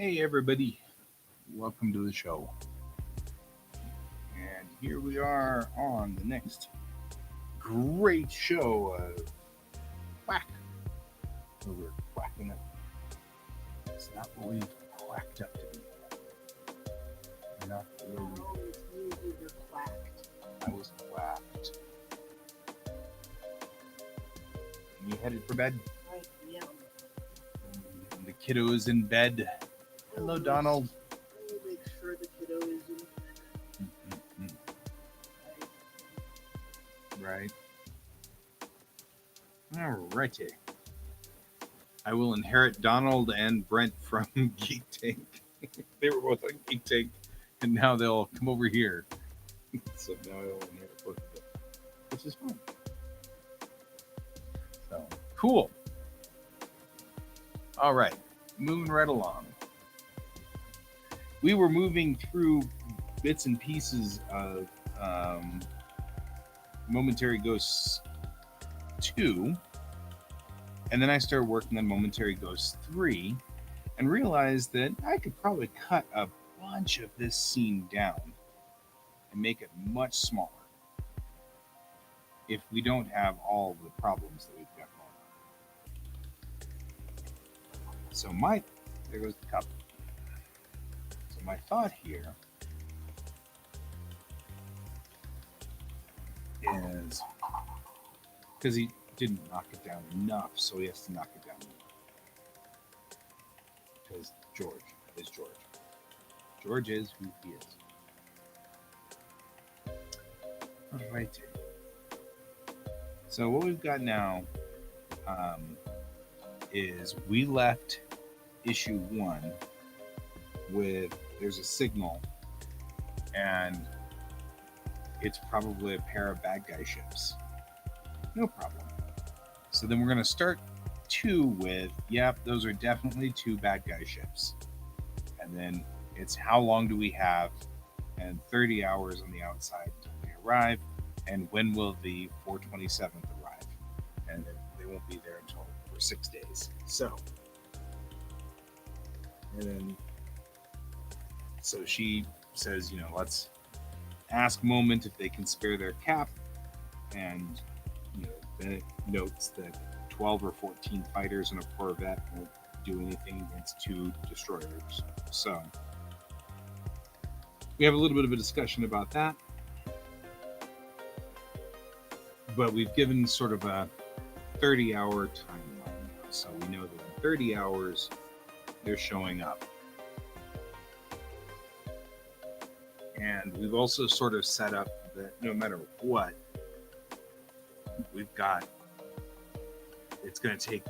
Hey, everybody, welcome to the show. And here we are on the next great show of Quack. Where we're quacking up. It's not what we've quacked up to be. Not where always knew you were quacked. I was quacked. And you headed for bed? I am. And the kiddo is in bed. Hello, Donald. We'll make sure the kiddo is in bed. Mm-mm-mm. Right. Right. Alrighty. I will inherit Donald and Brent from Geek Tank. They were both on Geek Tank, and now they'll come over here. So now I will inherit both of them, which is fun. So cool. All right, moving right along. We were moving through bits and pieces of Momentary Ghosts 2, and then I started working on Momentary Ghosts 3 and realized that I could probably cut a bunch of this scene down and make it much smaller if we don't have all the problems that we've got going on. So there goes the cup. So my thought here is because he didn't knock it down enough, so he has to knock it down because George is George. George is who he is. All right. So what we've got now is we left issue 1 with there's a signal, and it's probably a pair of bad guy ships. No problem. So then we're going to start 2 with, yep, those are definitely 2 bad guy ships. And then it's how long do we have, and 30 hours on the outside until they arrive, and when will the 427th arrive? And they won't be there until for 6 days. So, and then, so she says, let's ask Moment if they can spare their cap, and then it notes that 12 or 14 fighters and a Corvette won't do anything against 2 destroyers. So we have a little bit of a discussion about that, but we've given sort of a 30-hour timeline. So we know that in 30 hours they're showing up. And we've also sort of set up that no matter what, we've got, it's going to take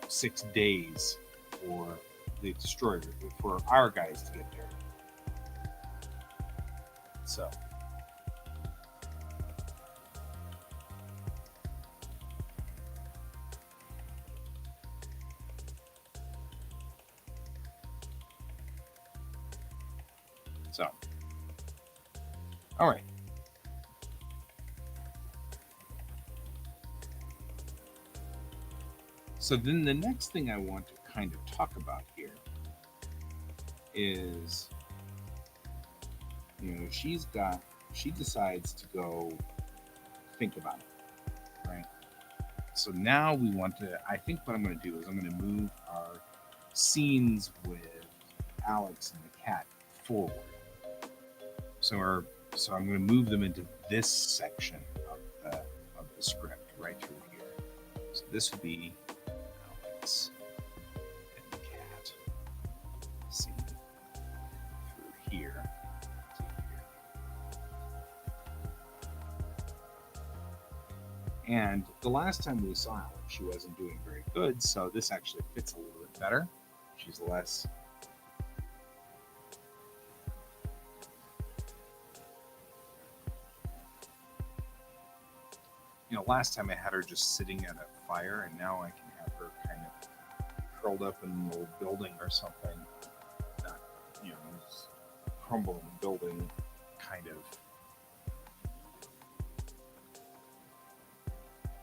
6 days for the destroyer, for our guys to get there. So all right. So then the next thing I want to kind of talk about here is, she decides to go think about it, right? So now I think what I'm going to do is I'm going to move our scenes with Alex and the cat forward. So I'm going to move them into this section of the script right through here. So this would be Alex and the cat scene through here to here. And the last time we saw Alex, she wasn't doing very good, so this actually fits a little bit better. She's less. Last time I had her just sitting at a fire, and now I can have her kind of curled up in a little building or something. Not, this crumbling building kind of.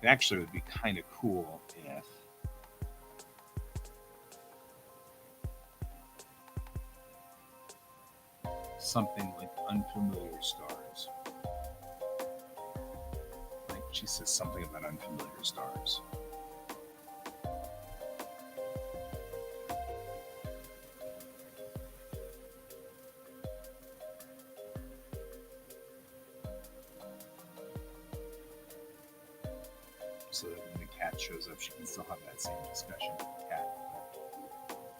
It actually would be kind of cool if something like unfamiliar stars. Like she says something about unfamiliar stars. So that when the cat shows up, she can still have that same discussion with the cat.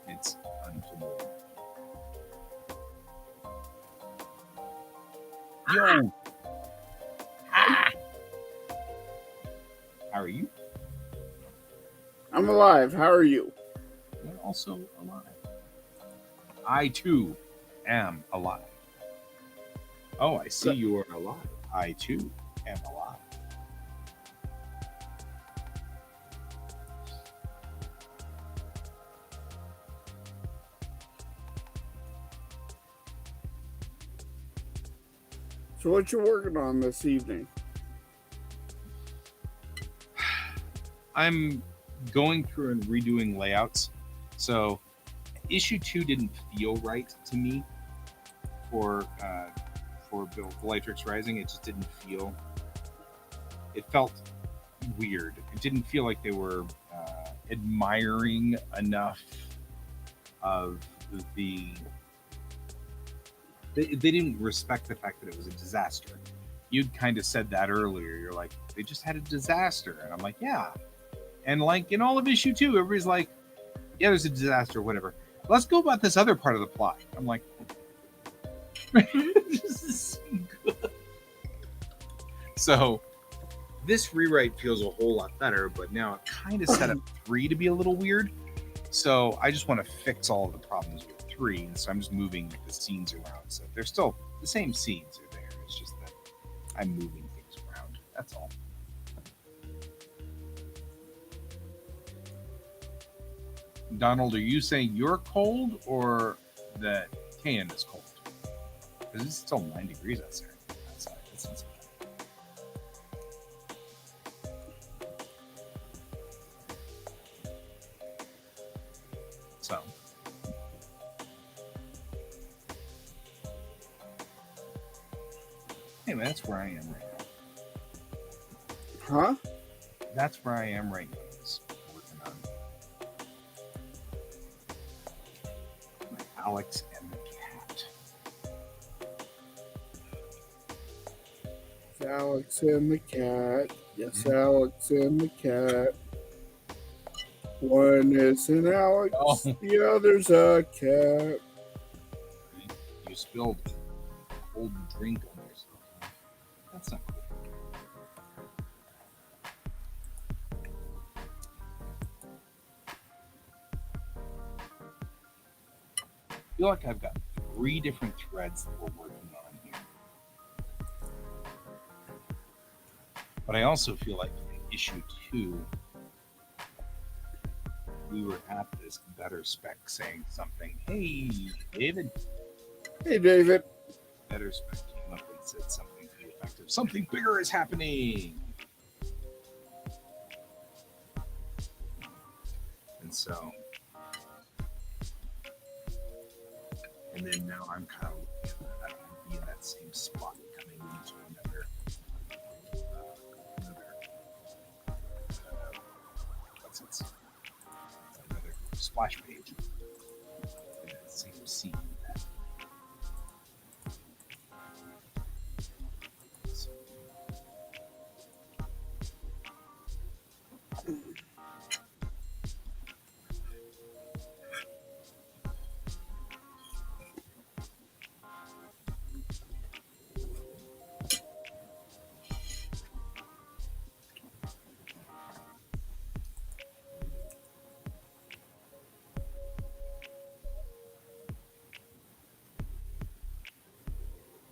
But it's unfamiliar. Yo! Ah! How are you? I'm alive. How are you? You're also alive. I too am alive. Oh, I see you are alive. I too am alive. So what you working on this evening? I'm going through and redoing layouts. So issue 2 didn't feel right to me for Bellatrix Rising. It just didn't feel. It felt weird. It didn't feel like they were admiring enough of the. They didn't respect the fact that it was a disaster. You'd kind of said that earlier. You're like, they just had a disaster. And I'm like, yeah. And like in all of issue 2, everybody's like, yeah, there's a disaster, whatever. Let's go about this other part of the plot. I'm like, this is so good. So this rewrite feels a whole lot better, but now it kind of set up 3 to be a little weird. So I just want to fix all of the problems with 3, and so I'm just moving the scenes around. So they're still the same scenes are there. It's just that I'm moving things around. That's all. Donald, are you saying you're cold or that Kayan is cold? Because it's still 9 degrees outside. That's insane. So. Anyway, that's where I am right now. Huh? That's where I am right now. Is working on Alex and the cat. It's Alex and the cat. Yes, Alex and the cat. One is an Alex, the other's a cat. You spilled cold drink on yourself. That's not cool. I feel like I've got 3 different threads that we're working on here. But I also feel like in issue 2, we were at this better spec saying something. Hey, David. Hey, David. Better spec came up and said something to the effect of something bigger is happening. And so, and then now I'm kind of looking at that. I'm be in that same spot coming into another what's it? Another splash page. In that same scene.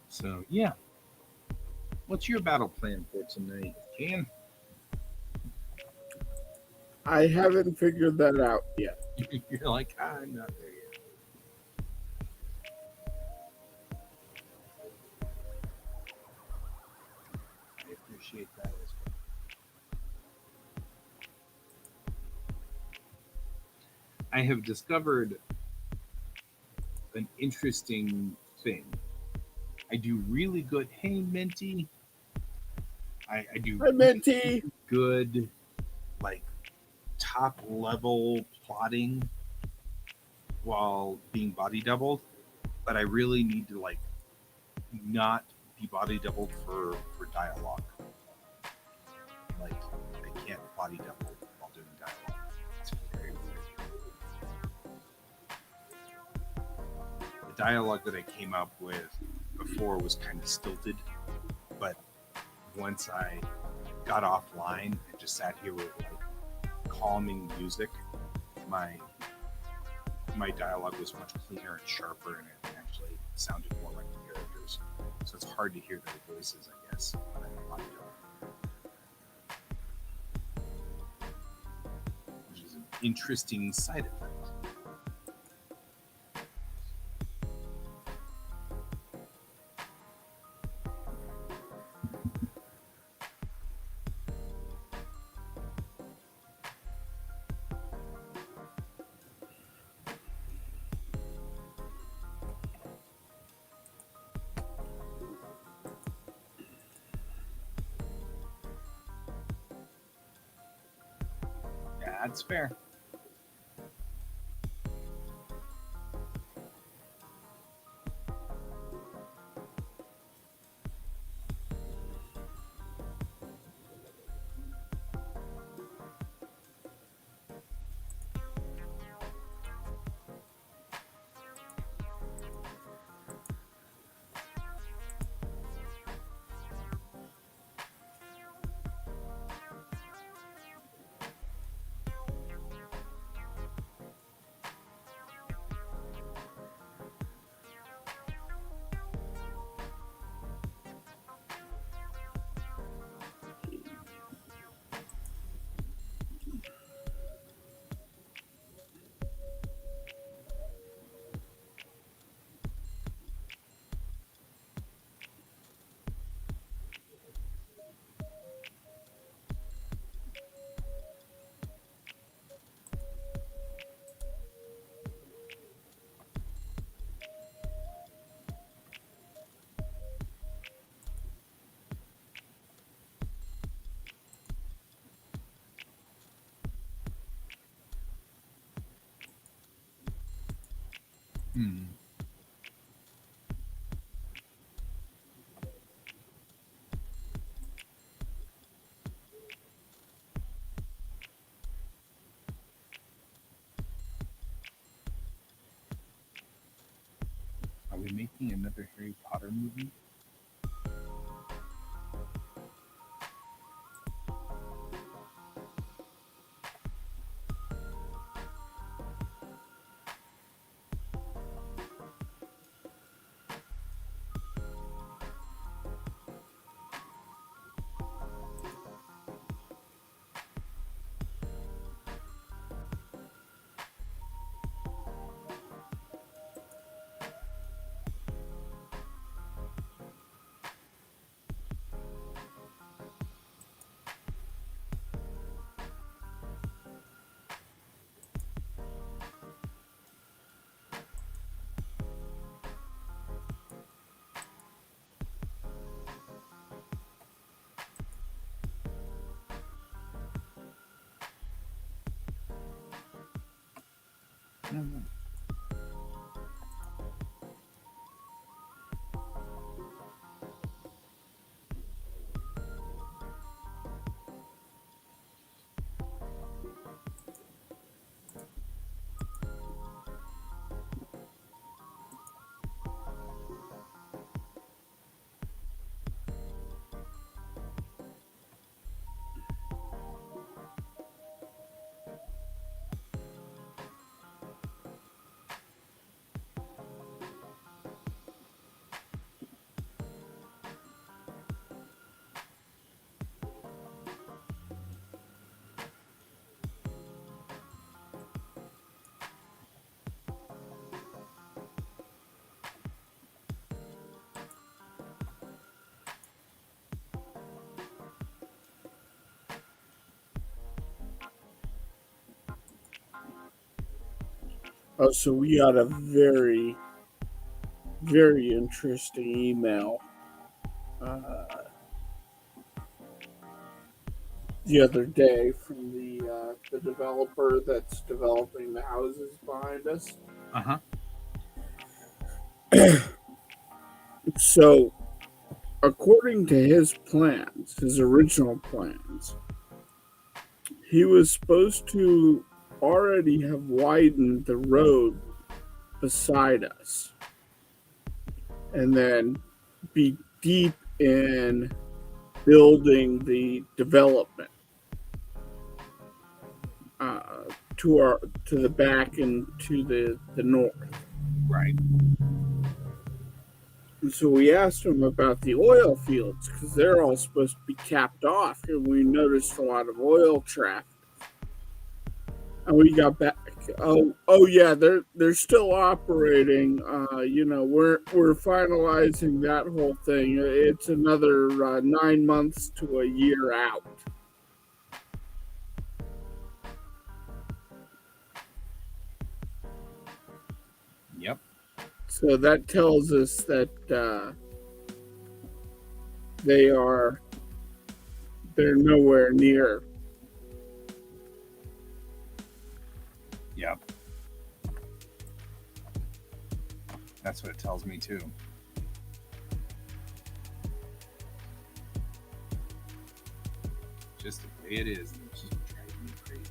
So yeah, what's your battle plan for tonight, Ken? I haven't figured that out yet. You're like, I'm not there yet. I appreciate that as well. I have discovered an interesting thing I do really good. Hey, Minty. I do Hi, Minty. good, like top level plotting while being body doubled, but I really need to like not be body doubled for dialogue. Like I can't body double while doing dialogue. It's very weird. The dialogue that I came up with before was kind of stilted, but once I got offline and just sat here with like calming music, my my dialogue was much cleaner and sharper, and it actually sounded more like the characters. So it's hard to hear their voices, I guess, when I'm on which is an interesting side effect. Yeah, that's fair. Hmm. Are we making another Harry Potter movie? Mm-hmm. Oh, so we got a very, very interesting email the other day from the developer that's developing the houses behind us. Uh-huh. So, according to his plans, his original plans, he was supposed to already have widened the road beside us and then be deep in building the development to the back and to the north. Right. And so we asked him about the oil fields because they're all supposed to be capped off, and we noticed a lot of oil traffic. And we got back. Oh yeah, they're still operating. We're finalizing that whole thing. It's another 9 months to a year out. Yep. So that tells us that they're nowhere near. Yep. That's what it tells me too. Just the way it is, it's just driving me crazy.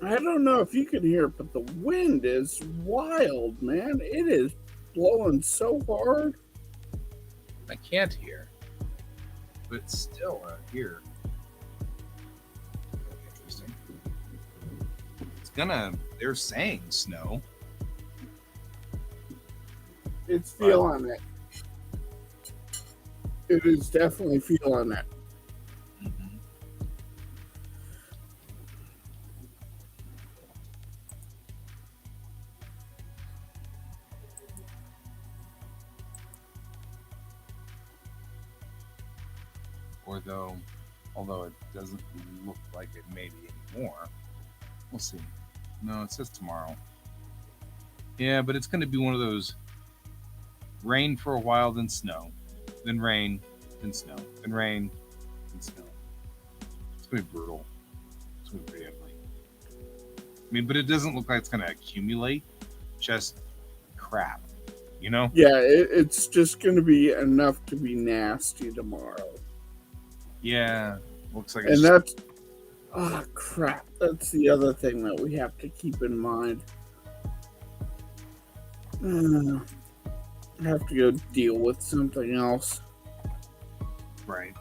I don't know if you can hear it, but the wind is wild, man. It is blowing so hard. I can't hear, but still here. Interesting. They're saying snow. It's feeling it. It is definitely feeling it. Mm-hmm. Although it doesn't look like it may be anymore. We'll see. No, it says tomorrow. Yeah, but it's going to be one of those rain for a while, then snow, then rain, then snow, then rain, then snow. It's going to be brutal. It's going to be pretty ugly. I mean, but it doesn't look like it's going to accumulate. Just crap, you know? Yeah, it's just going to be enough to be nasty tomorrow. Yeah, looks like And that's, crap. That's the other thing that we have to keep in mind. I have to go deal with something else. right.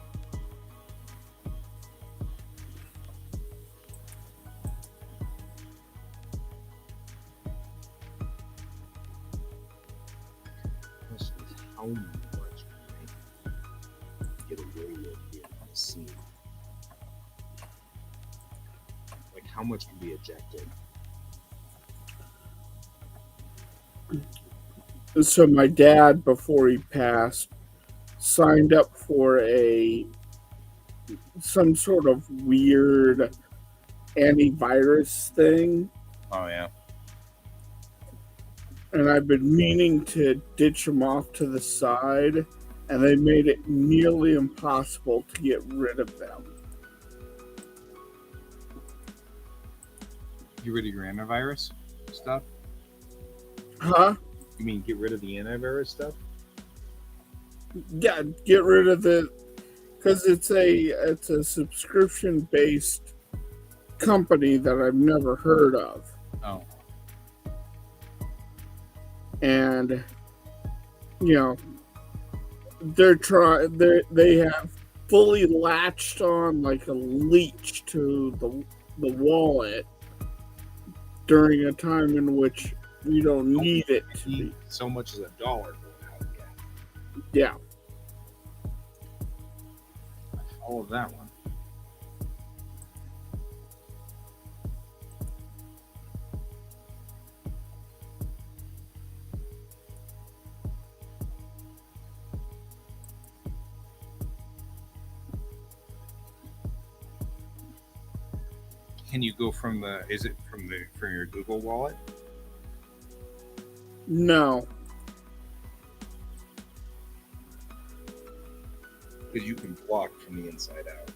How much can I get away with here on the scene? Like, how much can be ejected? So my dad, before he passed, signed up for some sort of weird antivirus thing, Oh, yeah. and I've been meaning to ditch him off to the side, and they made it nearly impossible to get rid of them. Get rid of your antivirus stuff? Huh? You mean get rid of the antivirus stuff? Yeah, get rid of because it's a subscription based company that I've never heard of, Oh, and you know they have fully latched on like a leech to the wallet during a time in which you don't need it to be. so much as $1 going out. Yeah. All of that one. Can you go from the? Is it from your Google Wallet? No. Because you can block from the inside out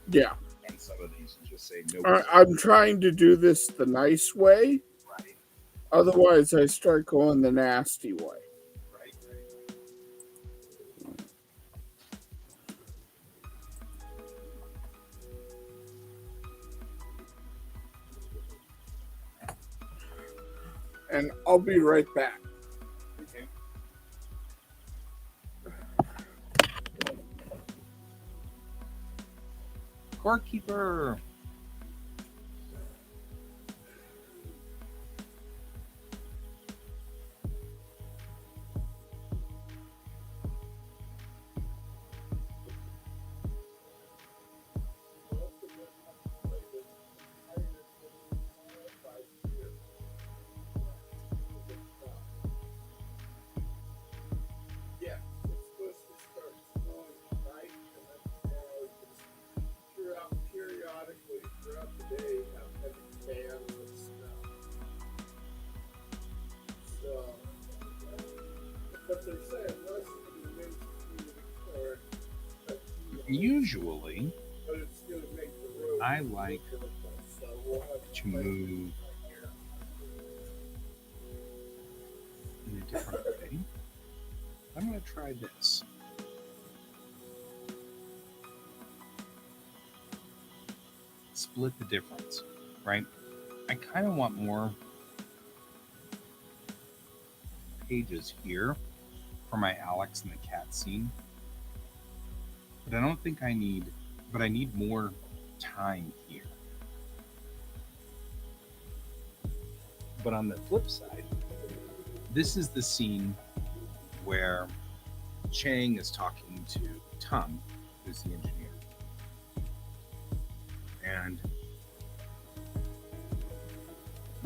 Yeah. on some of these and just say no. I'm trying to do this the nice way. Right, Otherwise, I start going the nasty way. right. And I'll be right back. Okay. Courtkeeper. Yeah, it's supposed to start snowing tonight, and then throughout periodically throughout the day have heavy bands of snow. So, but they're saying most of the winds would occur, Usually, but it's going to make the road. I like difficult, so we'll have to move in a different way. I'm going to try this. Split the difference, right? I kind of want more pages here for my Alex and the cat scene. But I don't think I need, but I need more time here. But on the flip side, this is the scene where Chang is talking to Tum, who's the engineer. And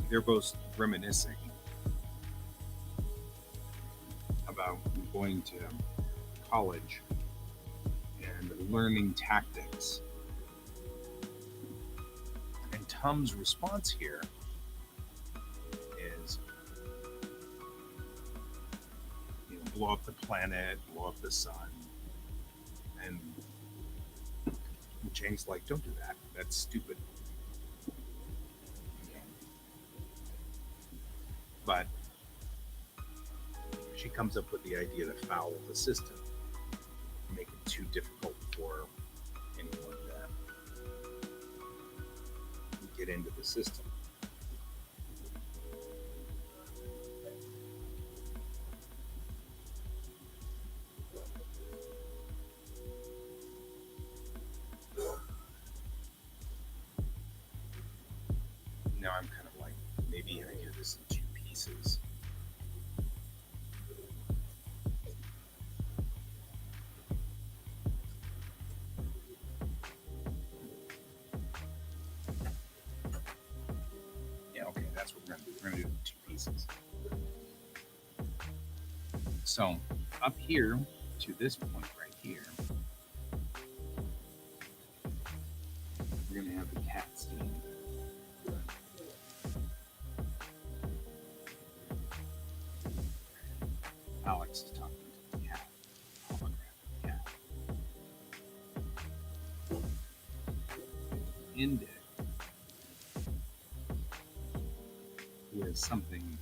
they're both reminiscing about going to college and learning tactics. And Tum's response here is, blow up the planet, blow up the sun. And Chang's like, don't do that. That's stupid. But she comes up with the idea to foul the system, make it too difficult for anyone to get into the system. Now I'm kind of like, maybe I do this in 2 pieces. Yeah, okay, that's what we're gonna do. We're gonna do it in 2 pieces. So up here to this point right here, we're gonna have the cat scene. Alex is talking to the cat, holographic cat. End it with something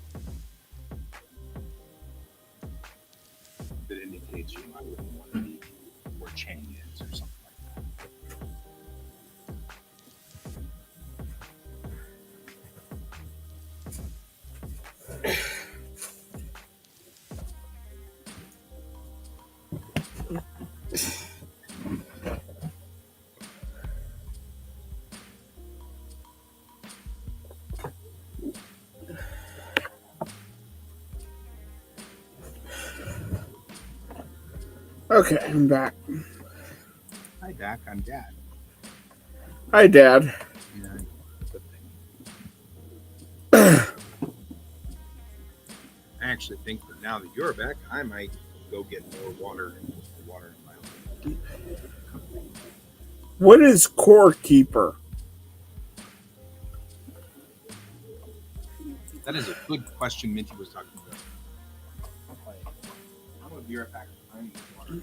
that indicates I wouldn't want to be where Chang is or something like that. Okay, I'm back. Hi, Dak. I'm Dad. Hi, Dad. Yeah, good thing. I actually think that now that you're back, I might go get more water in my own. What is Core Keeper? That is a good question Minty was talking about. I'm going to be right back. I need water.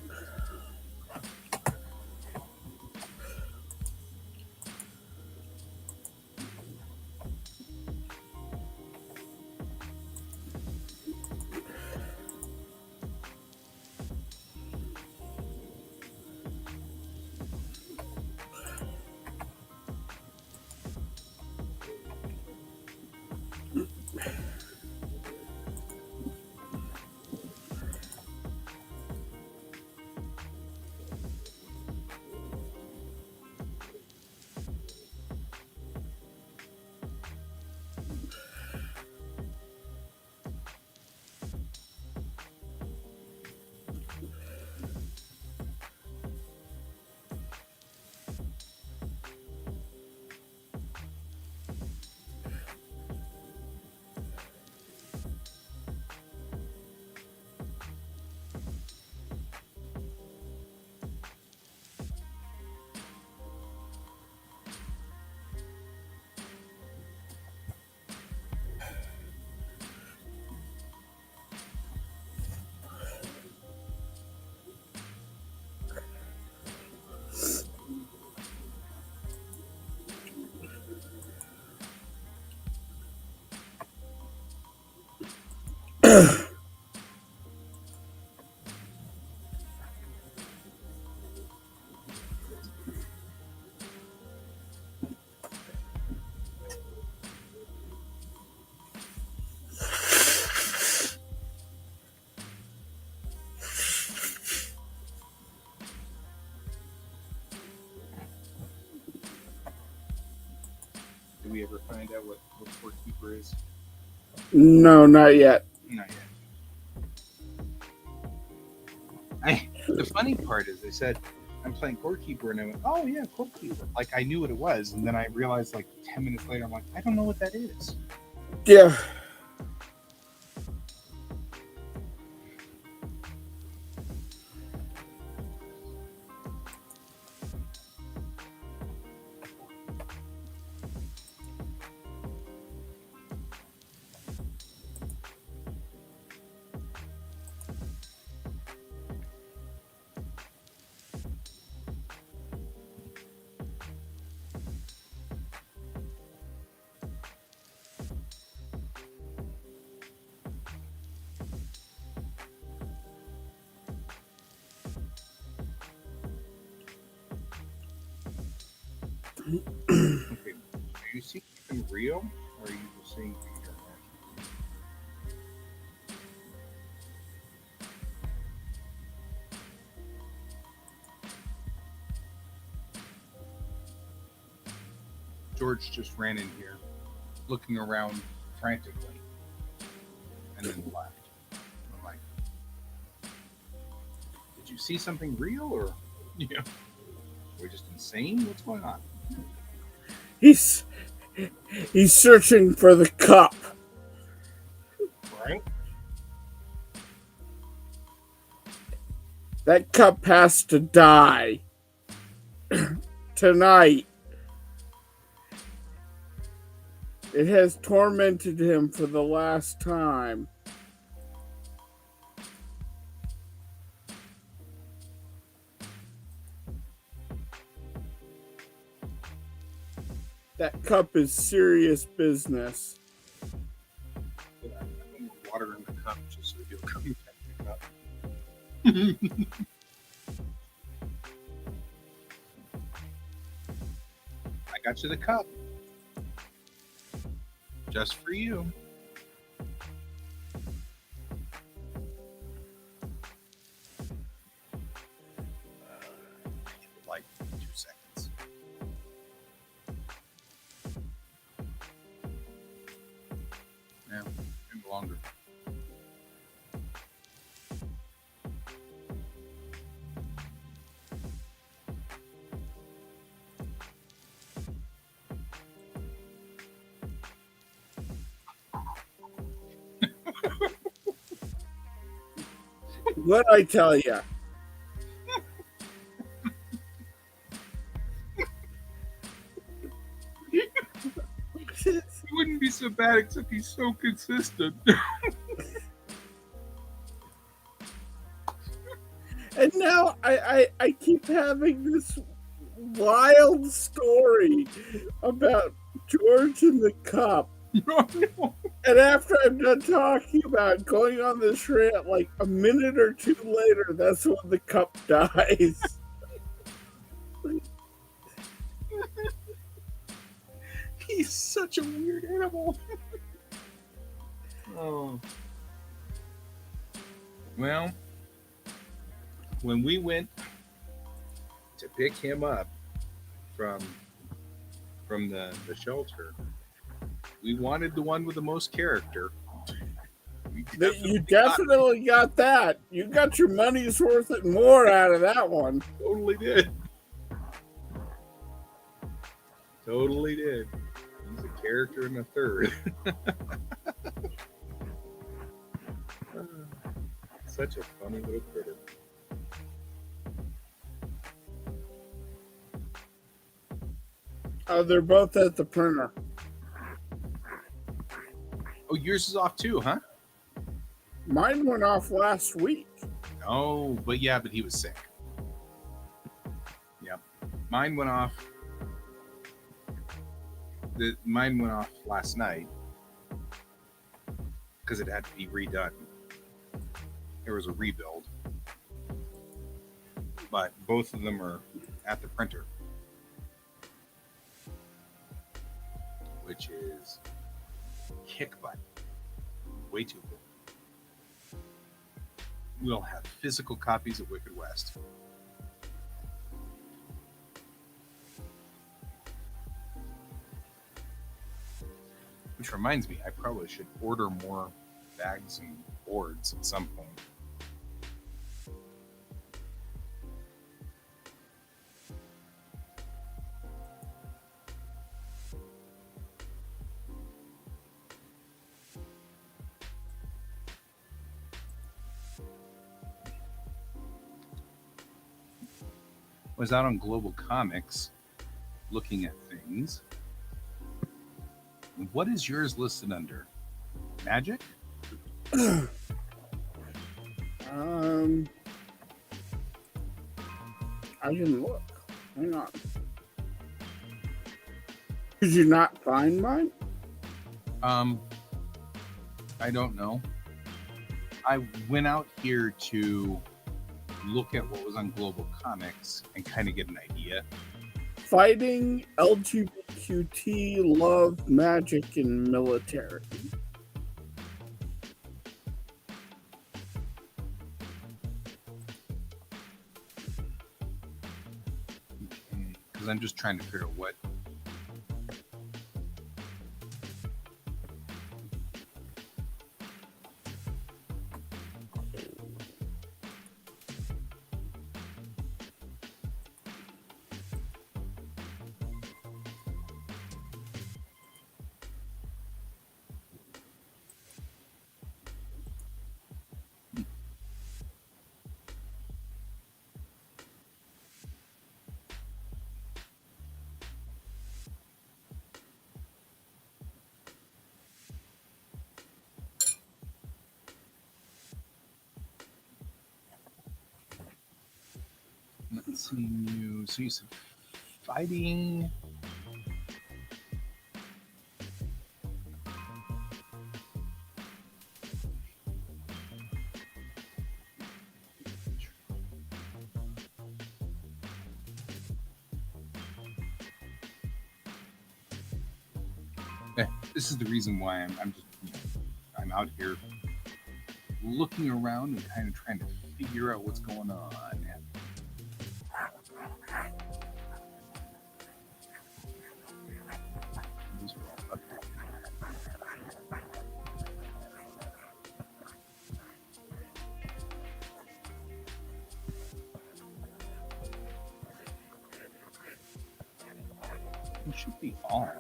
Did we ever find out what Core Keeper is? No, not yet. Not yet. The funny part is they said, I'm playing Core Keeper, and I went, oh yeah, Core Keeper. Like I knew what it was, and then I realized like 10 minutes later, I'm like, I don't know what that is. Yeah. Okay, are you seeing something real, or are you just seeing things you're imagining? George just ran in here, looking around frantically, and then left. I'm like, did you see something real, or yeah, we're just insane? What's going on? He's searching for the cup. Right? That cup has to die. Tonight. It has tormented him for the last time. That cup is serious business. I put more water in the cup just so he'll come back to the cup. got you the cup. Just for you. Like 2 seconds. Yeah, maybe longer. What I tell you? It wouldn't be so bad except he's so consistent. And now I keep having this wild story about George and the cup. And after I'm done talking about it, going on this rant, like a minute or two later, that's when the cup dies. He's such a weird animal. Oh. Well, when we went to pick him up from the shelter, we wanted the one with the most character. You definitely got that. You got your money's worth and more out of that one. Totally did. Totally did. He's a character in the third. Such a funny little critter. They're both at the printer. Oh, yours is off too, huh? Mine went off last week. Oh, but he was sick. Yep. Mine went off. Mine went off last night because it had to be redone. There was a rebuild. But both of them are at the printer, which is kick butt. Way too cool. We'll have physical copies of Wicked West. Which reminds me, I probably should order more bags and boards at some point. Was out on Global Comics looking at things. What is yours listed under? Magic? I didn't look. Hang on. Did you not find mine? I don't know. I went out here to look at what was on Global Comics and kind of get an idea. Fighting, LGBTQT, love, magic, and military. Because I'm just trying to figure out what. Let's see, new. So you said fighting. This is the reason why I'm just I'm out here looking around and kind of trying to figure out what's going on. These are all okay. It should be all.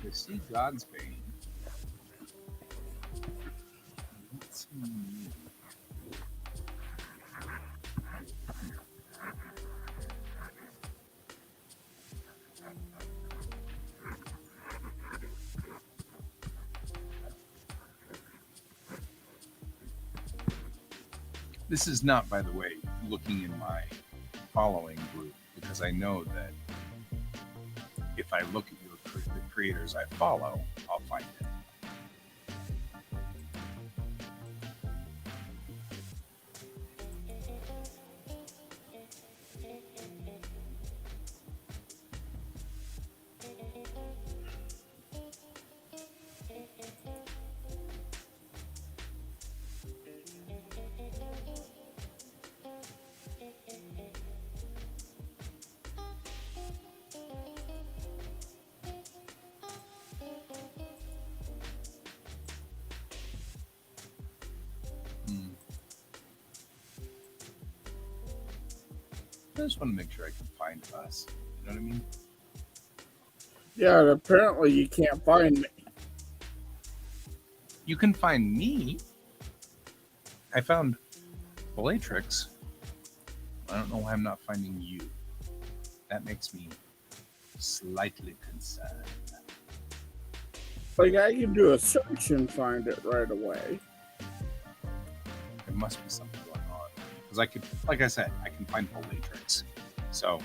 To see God's bane. Let's see. This is not, by the way, looking in my following group, because I know that if I look at the creators I follow, I'll find it. I just want to make sure I can find us. You know what I mean? Yeah, and apparently you can't find me. You can find me. I found Bellatrix. I don't know why I'm not finding you. That makes me slightly concerned. Like, I can do a search and find it right away. There must be something going on. Because I could, like I said, I can find Bellatrix. So,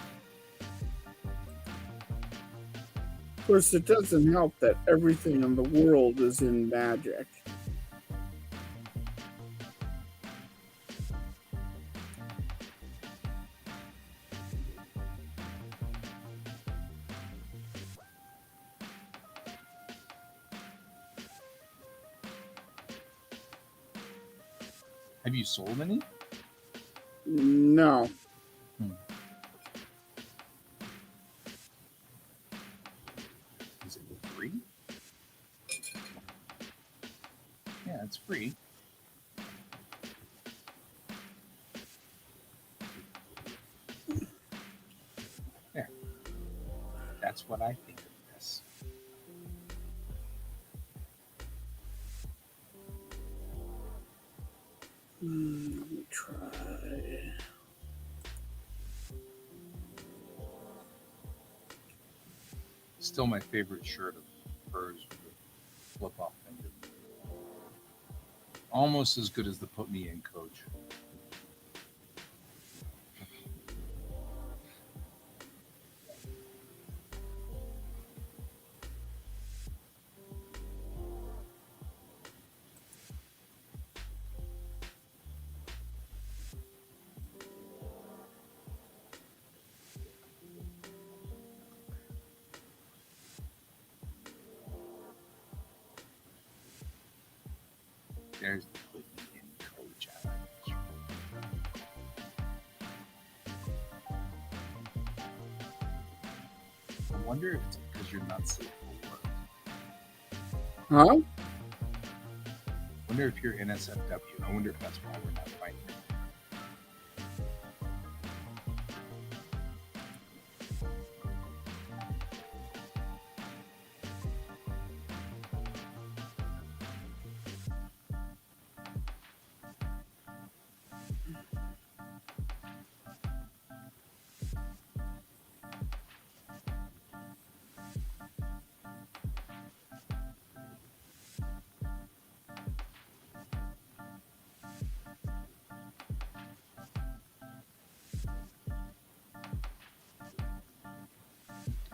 Of course, it doesn't help that everything in the world is in magic. have you sold any? No. Is it free? Yeah, it's free. There. That's what I think of this. Let me try. Still my favorite shirt of hers with the flip off finger. Almost as good as the Put Me In Coach. There's the Put Me In Coach. I wonder if it's because you're not safe for work. Huh? I wonder if you're NSFW. I wonder if that's why we're not fighting.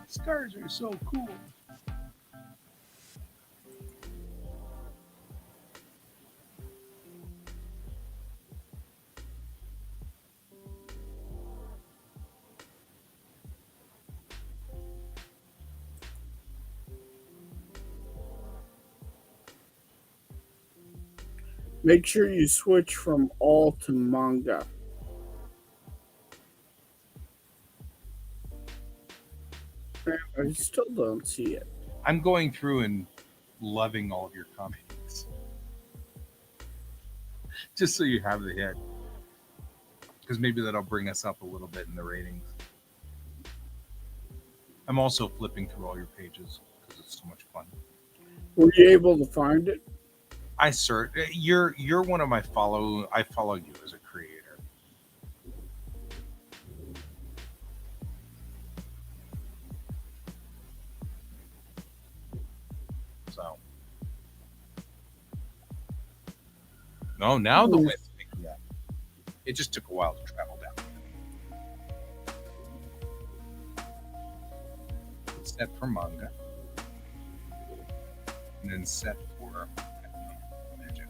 Scars are so cool. Make sure you switch from all to manga. I still don't see it. I'm going through and loving all of your comments. Just so you have the hit. Because maybe that'll bring us up a little bit in the ratings. I'm also flipping through all your pages because it's so much fun. Were you able to find it? I search. You're one of my follow. I follow you as a creator. So. No, now the wind's picking up. It just took a while to travel down. Set for manga. And then set for magic.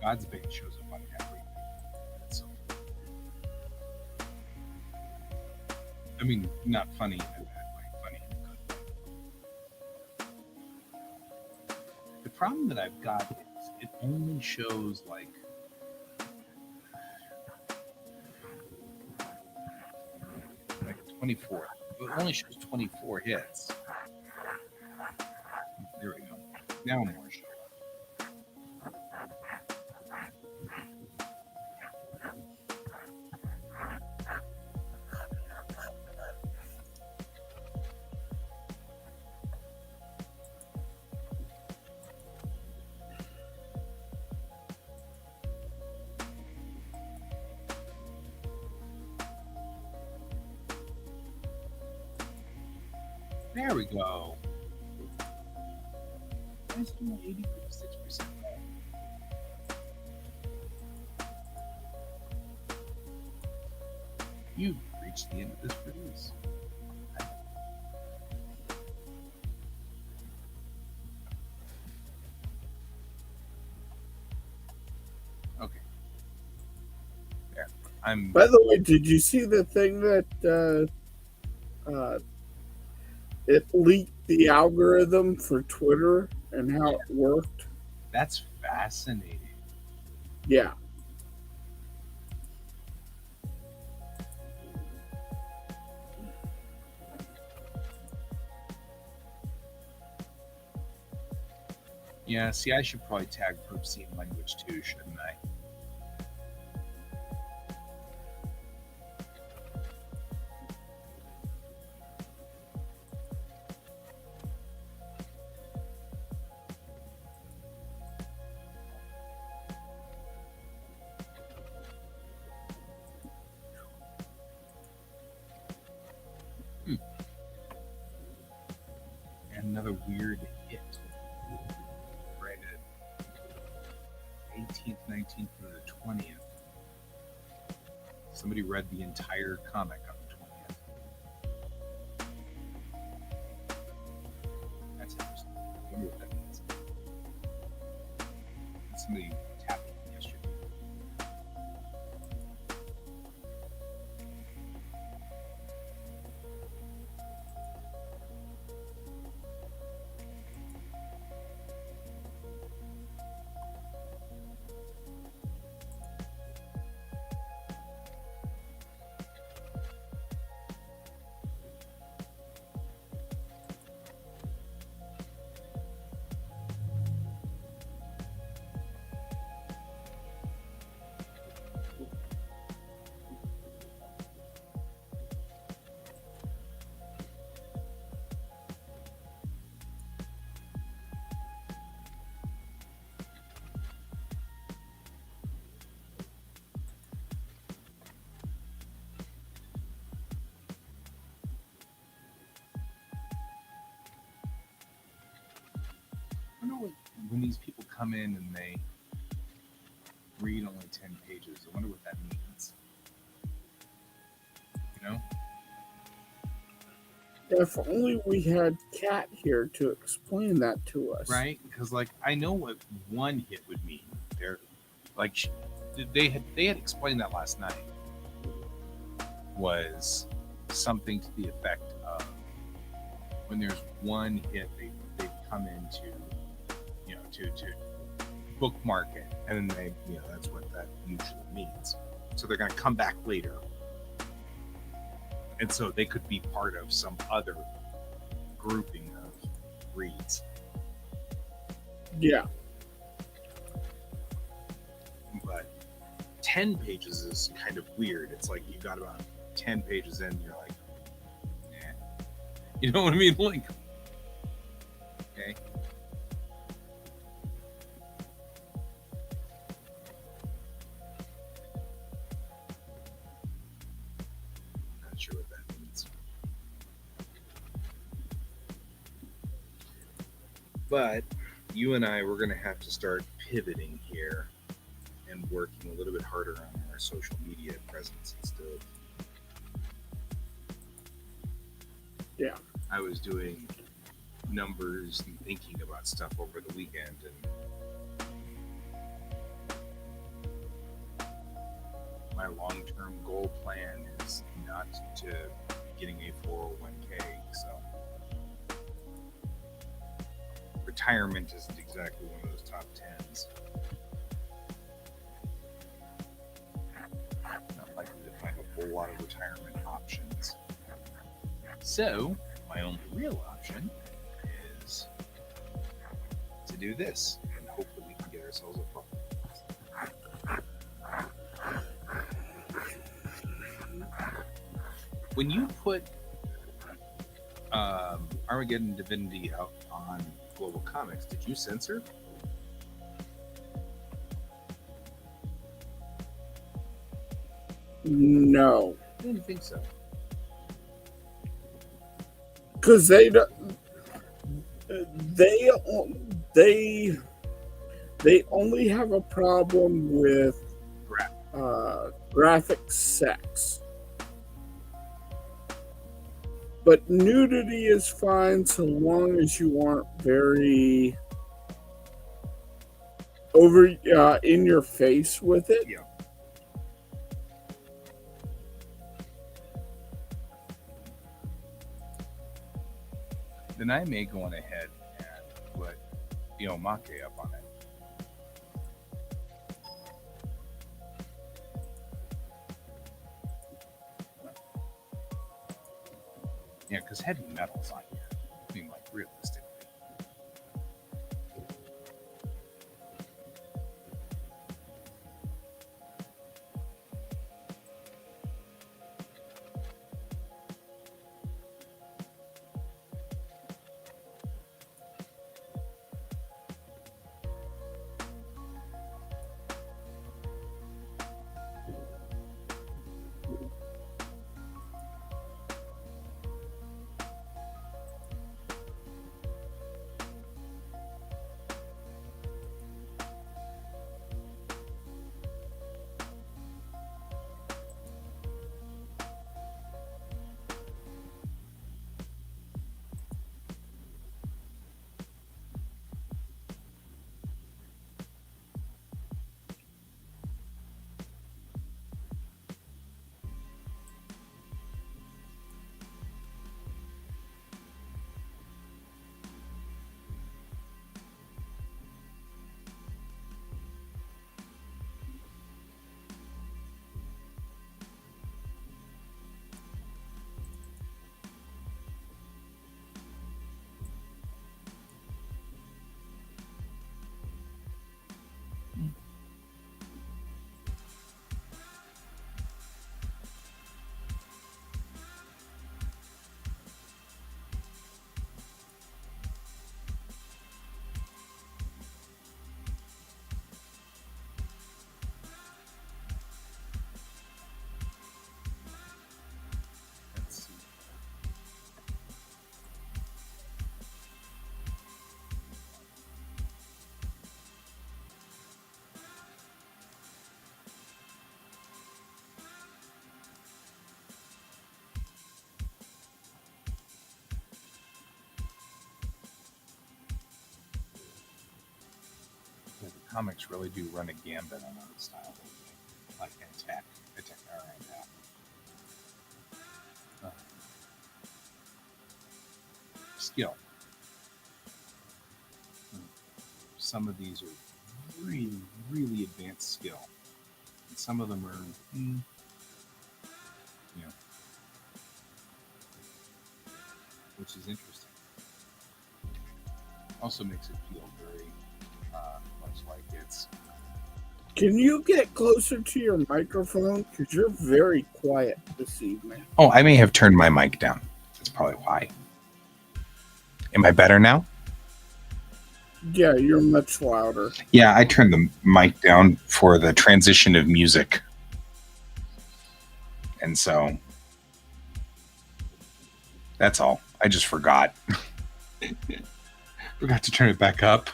God's Bait shows up on everything. So, I mean, not funny in a bad way, funny in a good way. The problem that I've got is it only shows like 24. It only shows 24 hits. There we go. Now more show. There we go. Nice doing 86%. You've reached the end of this release. Okay. There. By the way, did you see the thing that it leaked the algorithm for Twitter and how it worked? That's fascinating. Yeah. Yeah, see, I should probably tag obscene language too, shouldn't I? And another weird hit. Right at 18th, 19th, to the 20th. Somebody read the entire comic on the 20th. That's interesting. I wonder what that means. Somebody tapped me yesterday. I wonder what, when these people come in and they read only 10 pages, I wonder what that means. You know? If only we had Kat here to explain that to us. Right? Because like I know what one hit would mean. They're like they had explained that last night. Was something to the effect of when there's one hit, they come into, you know, to bookmark it, and then they, that's what that usually means. So they're going to come back later, and so they could be part of some other grouping of reads. Yeah. But 10 pages is kind of weird. It's like you got about 10 pages in, you're like, eh. You know what I mean? Like, okay. Not sure what that means. But you and I, we're going to have to start pivoting here and working a little bit harder on our social media presence and stuff. Yeah. I was doing numbers and thinking about stuff over the weekend, and my long-term goal plan is not to getting a 401k, so retirement isn't exactly one of those top 10s. Not likely to find a whole lot of retirement options. So my only real option is to do this, and hopefully we can get ourselves a phone. When you put Armageddon Divinity out on Global Comics, did you censor? No. I didn't think so. Because they only have a problem with graphic sex, but nudity is fine so long as you aren't very over in your face with it. Yeah. Then I may go on ahead and put Make up on it. Yeah, because heavy metal's on here. I mean, like, realistically. Let's see. The comics really do run a gambit on art style, like attack, all right, skill, some of these are really, really advanced skill, and some of them are, you know, which is interesting. Also makes it feel very much like it's. Can you get closer to your microphone? Because you're very quiet this evening. Oh, I may have turned my mic down. That's probably why. Am I better now? Yeah, you're much louder. Yeah, I turned the mic down for the transition of music. And so that's all. I just forgot. Forgot to turn it back up.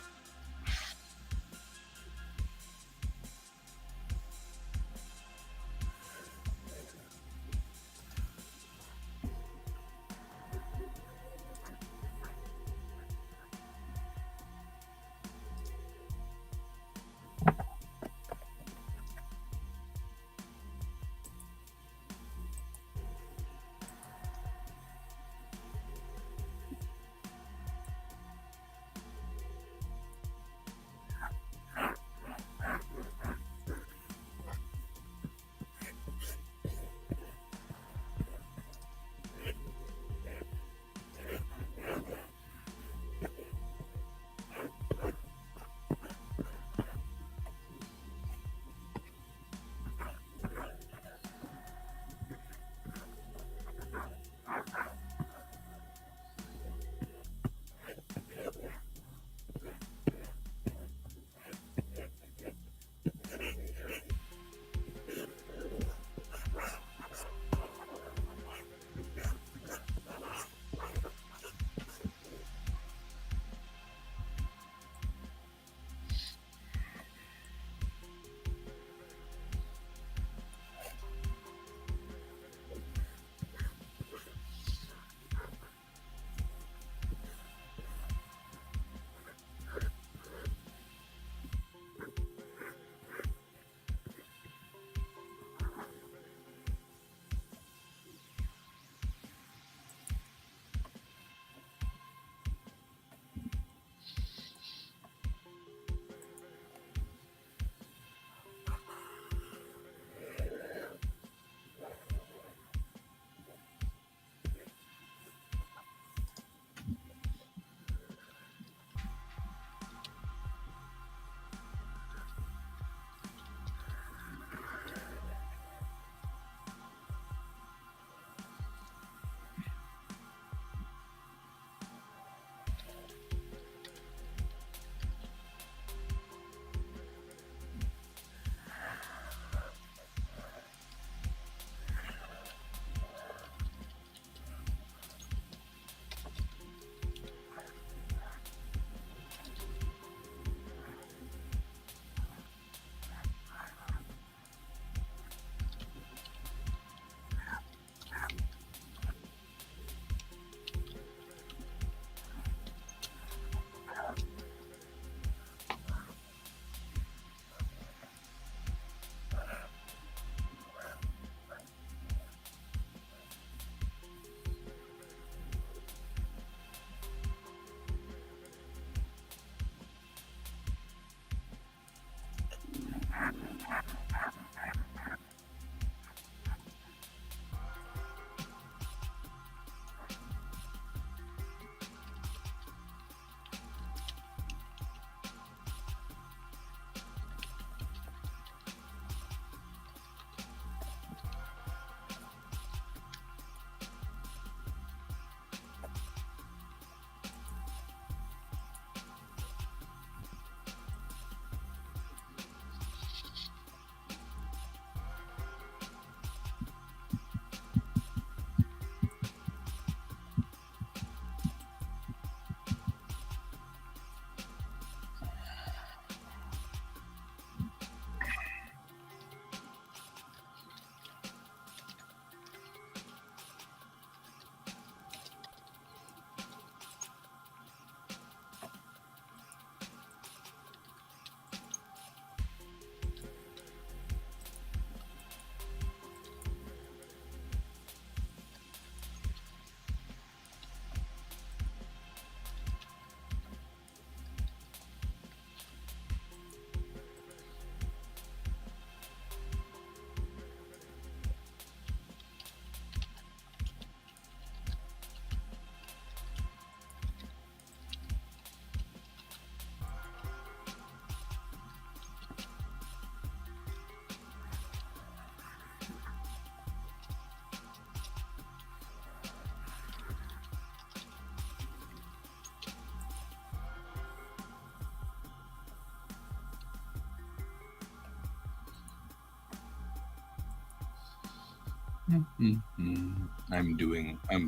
I'm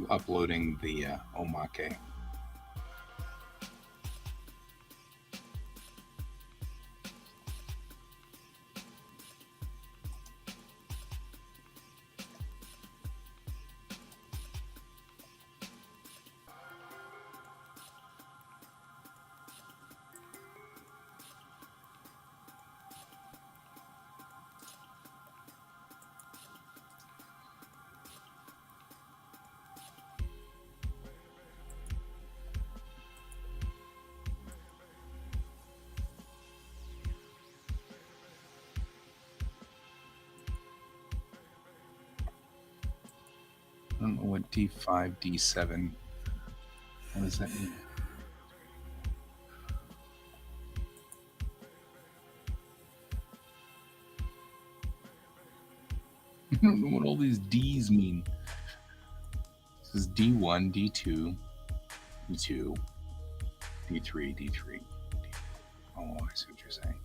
uploading the Omake. I don't know what D5, D7. What does that mean? I don't know what all these D's mean. This is D1, D2, D2, D3, D3. Oh, I see what you're saying.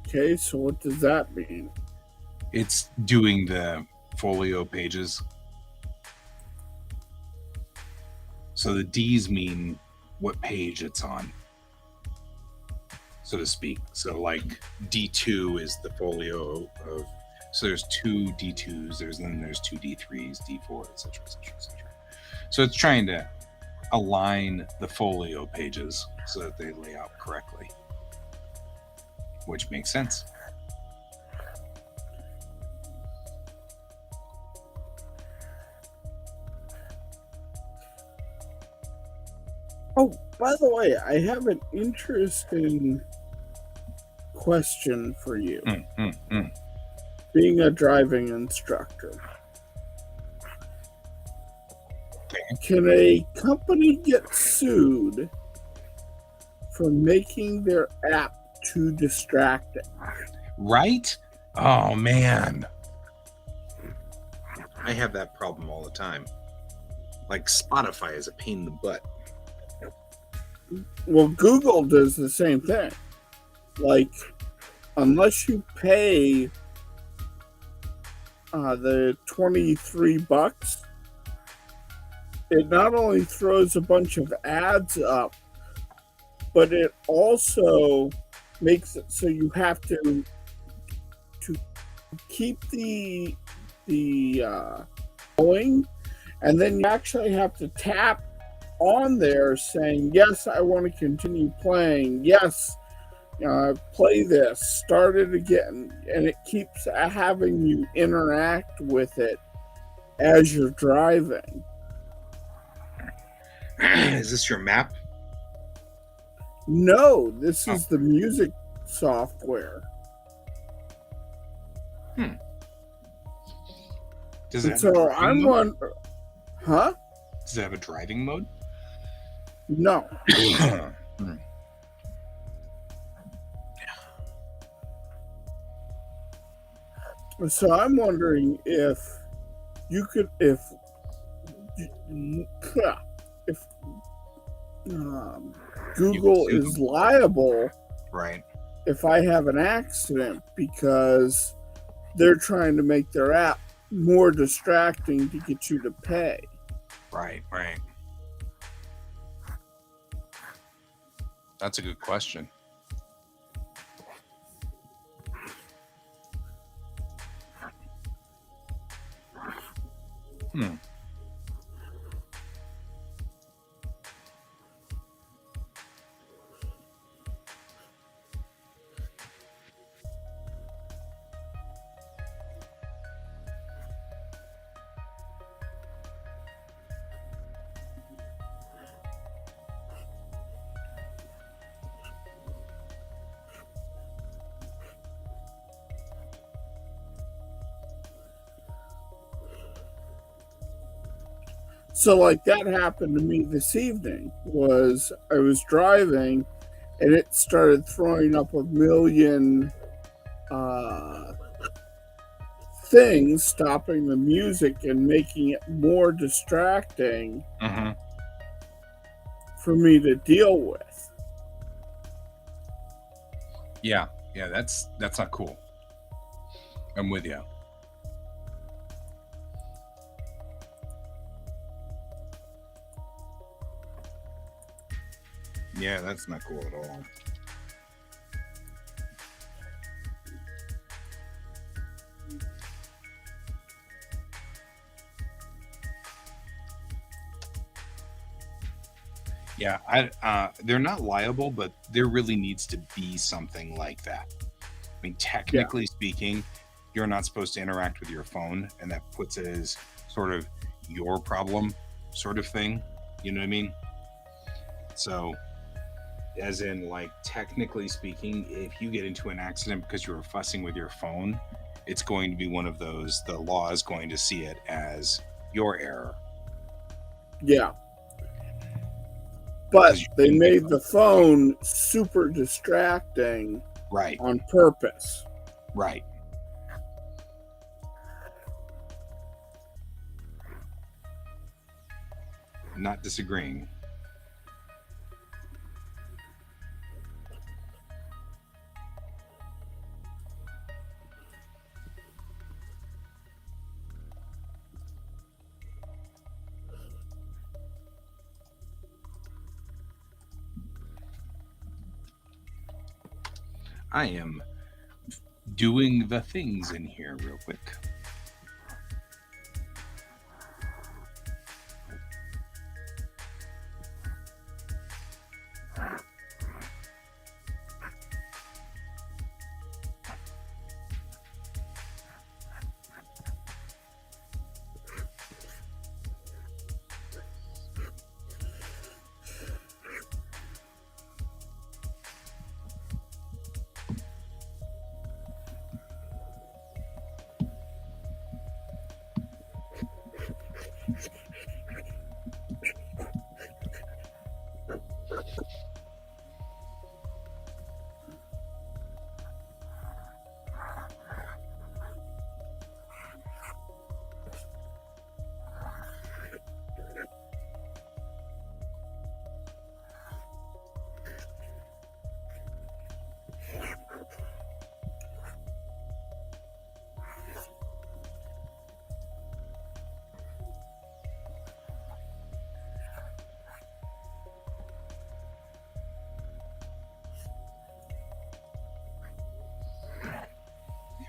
Okay, so what does that mean? It's doing the folio pages. So the D's mean what page it's on, so to speak. So like D2 is the folio of, so there's two D2s, there's two D3s, D4, etc., etc., etc. So it's trying to align the folio pages so that they lay out correctly, which makes sense. Oh, by the way, I have an interesting question for you. Being a driving instructor, can a company get sued for making their app too distracting? Right? Oh, man. I have that problem all the time. Like, Spotify is a pain in the butt. Well, Google does the same thing. Like, unless you pay the $23, it not only throws a bunch of ads up, but it also makes it so you have to keep the going, and then you actually have to tap on there saying, yes, I want to continue playing. Yes, play this, start it again. And it keeps having you interact with it as you're driving. Is this your map? No, this is the music software. Does it have So a I'm mode? wondering, huh? Does it have a driving mode? No. So I'm wondering if you could, if Google sue is liable Right. if I have an accident because they're trying to make their app more distracting to get you to pay. Right. That's a good question. So like that happened to me this evening. Was I was driving and it started throwing up a million things, stopping the music and making it more distracting for me to deal with. Yeah, that's not cool. I'm with you. Yeah, that's not cool at all. Yeah, they're not liable, but there really needs to be something like that. I mean, technically speaking, you're not supposed to interact with your phone, and that puts it as sort of your problem sort of thing. You know what I mean? So, as in, like, technically speaking, if you get into an accident because you were fussing with your phone, it's going to be one of those, the law is going to see it as your error. Yeah. But Because you they didn't made get the phone super distracting right, on purpose. right. Not disagreeing. I am doing the things in here real quick.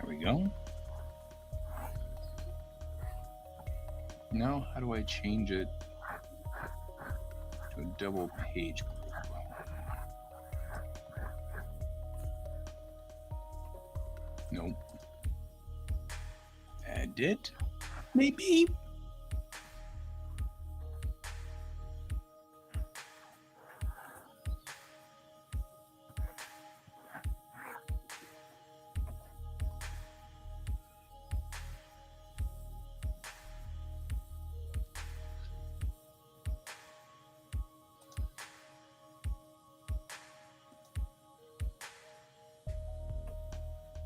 There we go. Now, how do I change it to a double page group? Nope. Edit? Maybe?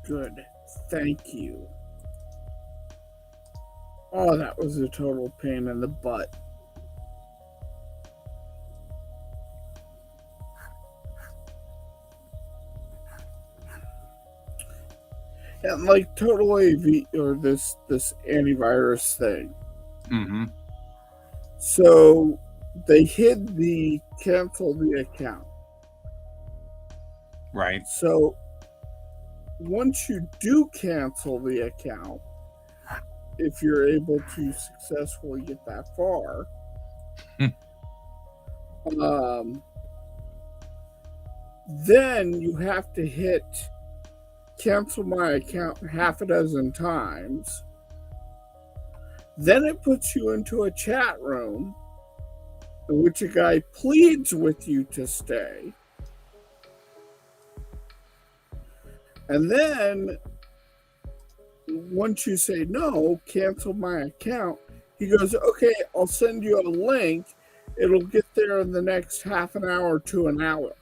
Good. Thank you. Oh, that was a total pain in the butt. And like Total AV or this antivirus thing. Mm-hmm. So they hid the cancel the account. Right. So once you do cancel the account, if you're able to successfully get that far, then you have to hit cancel my account half a dozen times. Then it puts you into a chat room in which a guy pleads with you to stay. And then once you say no, cancel my account, he goes, okay, I'll send you a link. It'll get there in the next half an hour to an hour.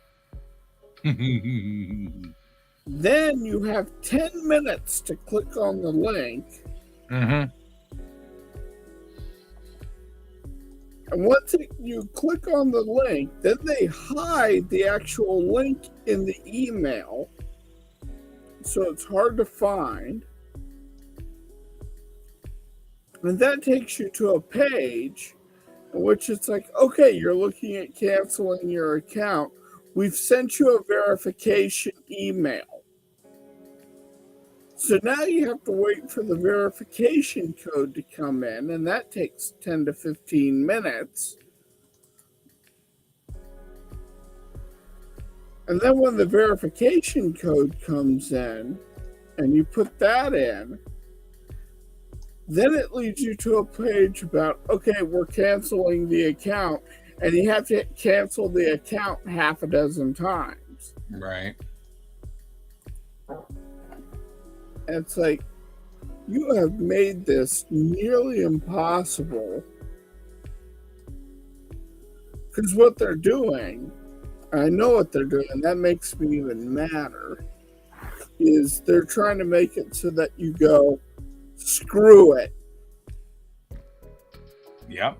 Then you have 10 minutes to click on the link. Mm-hmm. And once you click on the link, then they hide the actual link in the email. So it's hard to find. And that takes you to a page in which it's like, okay, you're looking at canceling your account. we've sent you a verification email. So now you have to wait for the verification code to come in, and that takes 10 to 15 minutes. And then when the verification code comes in, and you put that in, then it leads you to a page about, okay, we're canceling the account, and you have to cancel the account half a dozen times. Right. And it's like, you have made this nearly impossible. Because what they're doing, I know what they're doing, and that makes me even madder, is they're trying to make it so that you go, screw it. Yep.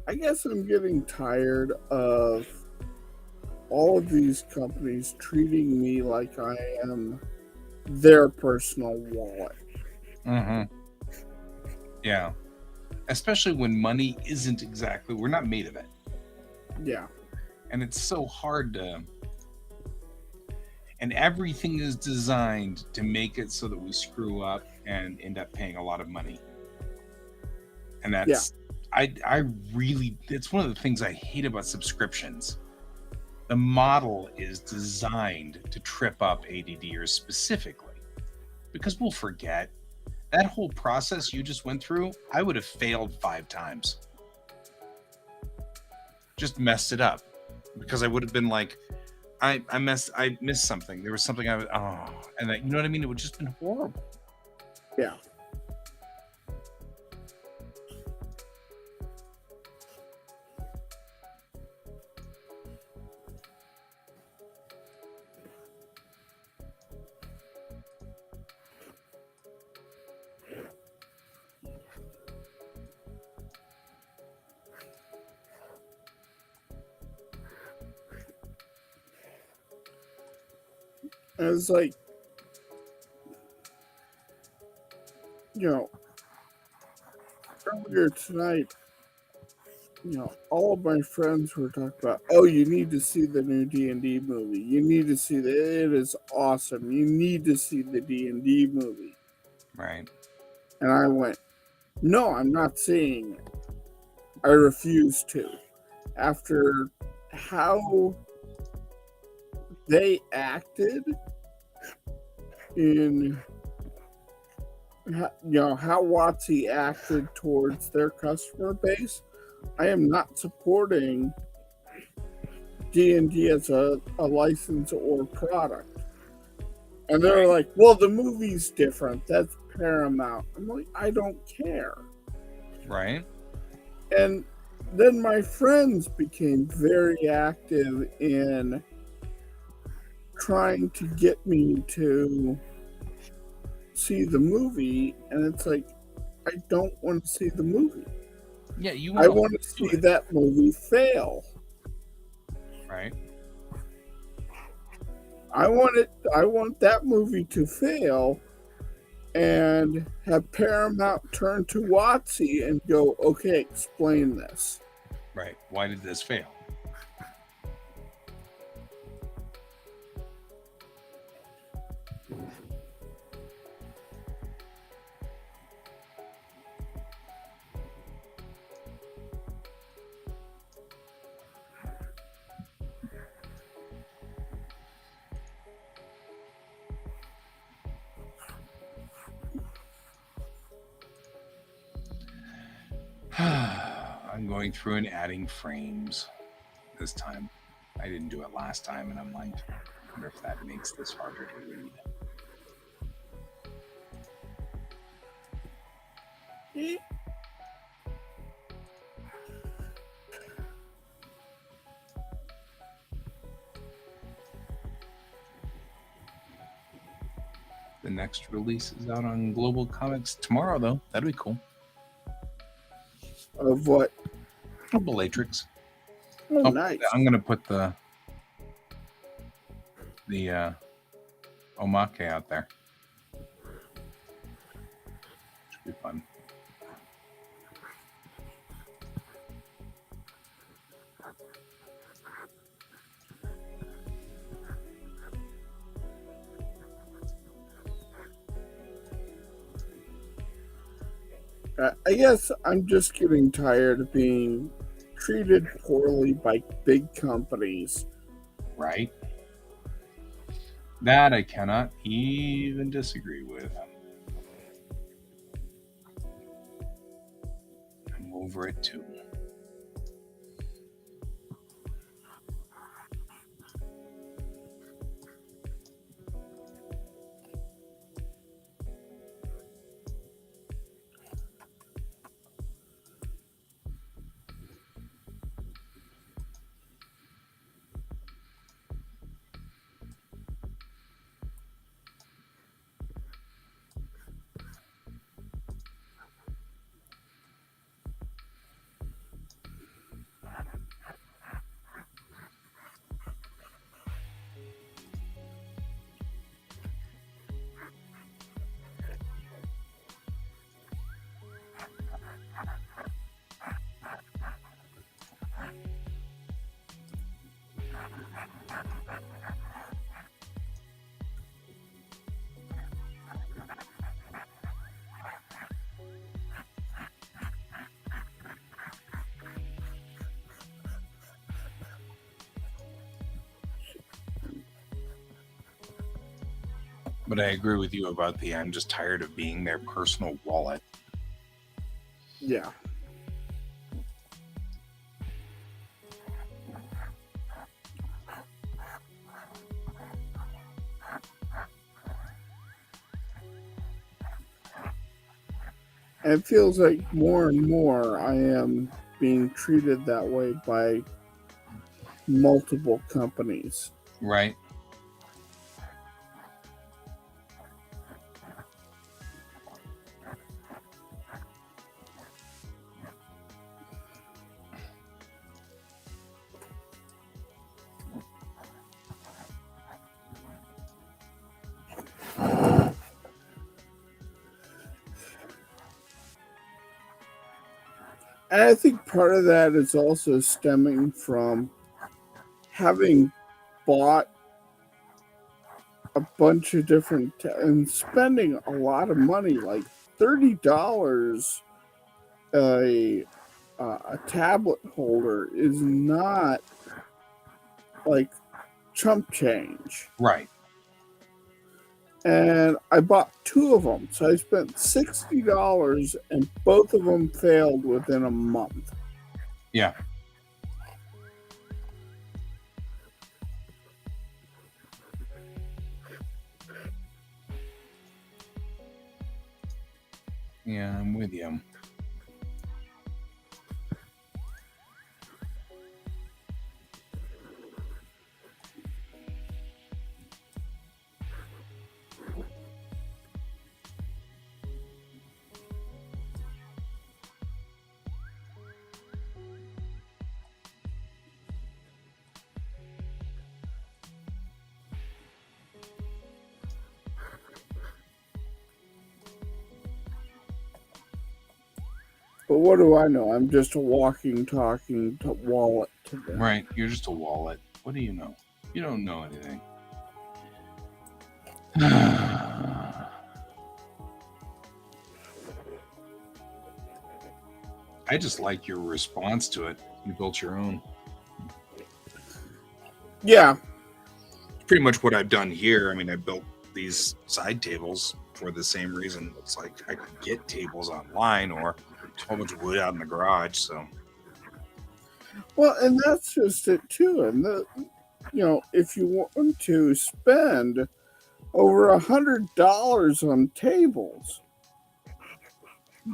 I guess I'm getting tired of all of these companies treating me like I am their personal wallet. Mm-hmm. Yeah. Especially when money isn't exactly, we're not made of it. Yeah. And it's so hard to, and everything is designed to make it so that we screw up and end up paying a lot of money. And that's, I really, it's one of the things I hate about subscriptions. The model is designed to trip up ADDers specifically, because we'll forget. That whole process you just went through, I would have failed 5 times. Just messed it up, because I would have been like, I missed something. There was something and you know what I mean? It would just been horrible. Yeah. And it's like, you know, earlier tonight, you know, all of my friends were talking about, oh, you need to see the new D&D movie. You need to see it is awesome. You need to see the D&D movie. Right. And I went, no, I'm not seeing it. I refuse to. After how they acted in, you know, how WotC acted towards their customer base, I am not supporting D&D as a license or product. And they're like, well, the movie's different. That's Paramount. I'm like, I don't care. Right. And then my friends became very active in trying to get me to see the movie, and it's like, I don't want to see the movie. Yeah, I want to see that movie fail. Right. I want that movie to fail and have Paramount turn to WotC and go, okay, explain this. Right. Why did this fail? I'm going through and adding frames this time. I didn't do it last time, and I'm like, I wonder if that makes this harder to read. Eh, The next release is out on Global Comics tomorrow, though. That'd be cool. Of what? Oh, Bellatrix. Oh, nice. I'm gonna put the Omake out there. Should be fun. I guess I'm just getting tired of being treated poorly by big companies. Right? That I cannot even disagree with. I'm over it too. But I agree with you about I'm just tired of being their personal wallet. Yeah. And it feels like more and more I am being treated that way by multiple companies. Right? And I think part of that is also stemming from having bought a bunch of different and spending a lot of money, like $30 a tablet holder is not like chump change. Right. And I bought two of them, so I spent $60, and both of them failed within a month. Yeah. Yeah, I'm with you. But what do I know? I'm just a walking, talking wallet to them. Right. You're just a wallet. What do you know? You don't know anything. I just like your response to it. You built your own. Yeah. Pretty much what I've done here. I mean, I built these side tables for the same reason. It's like I could get tables online or a whole bunch of wood out in the garage. So, Well, and that's just it too. And if you want to spend over $100 on tables,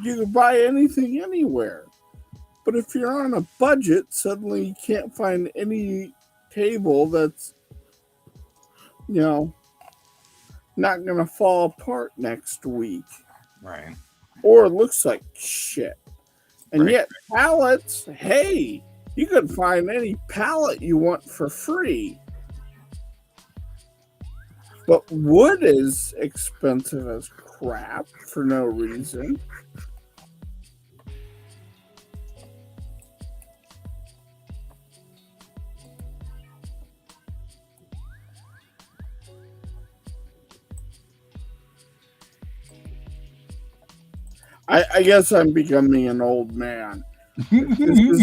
you can buy anything anywhere. But if you're on a budget, suddenly you can't find any table that's, not going to fall apart next week. right. Or looks like shit. And Right. yet, pallets, hey, you can find any pallet you want for free. But wood is expensive as crap for no reason. I guess I'm becoming an old man. This is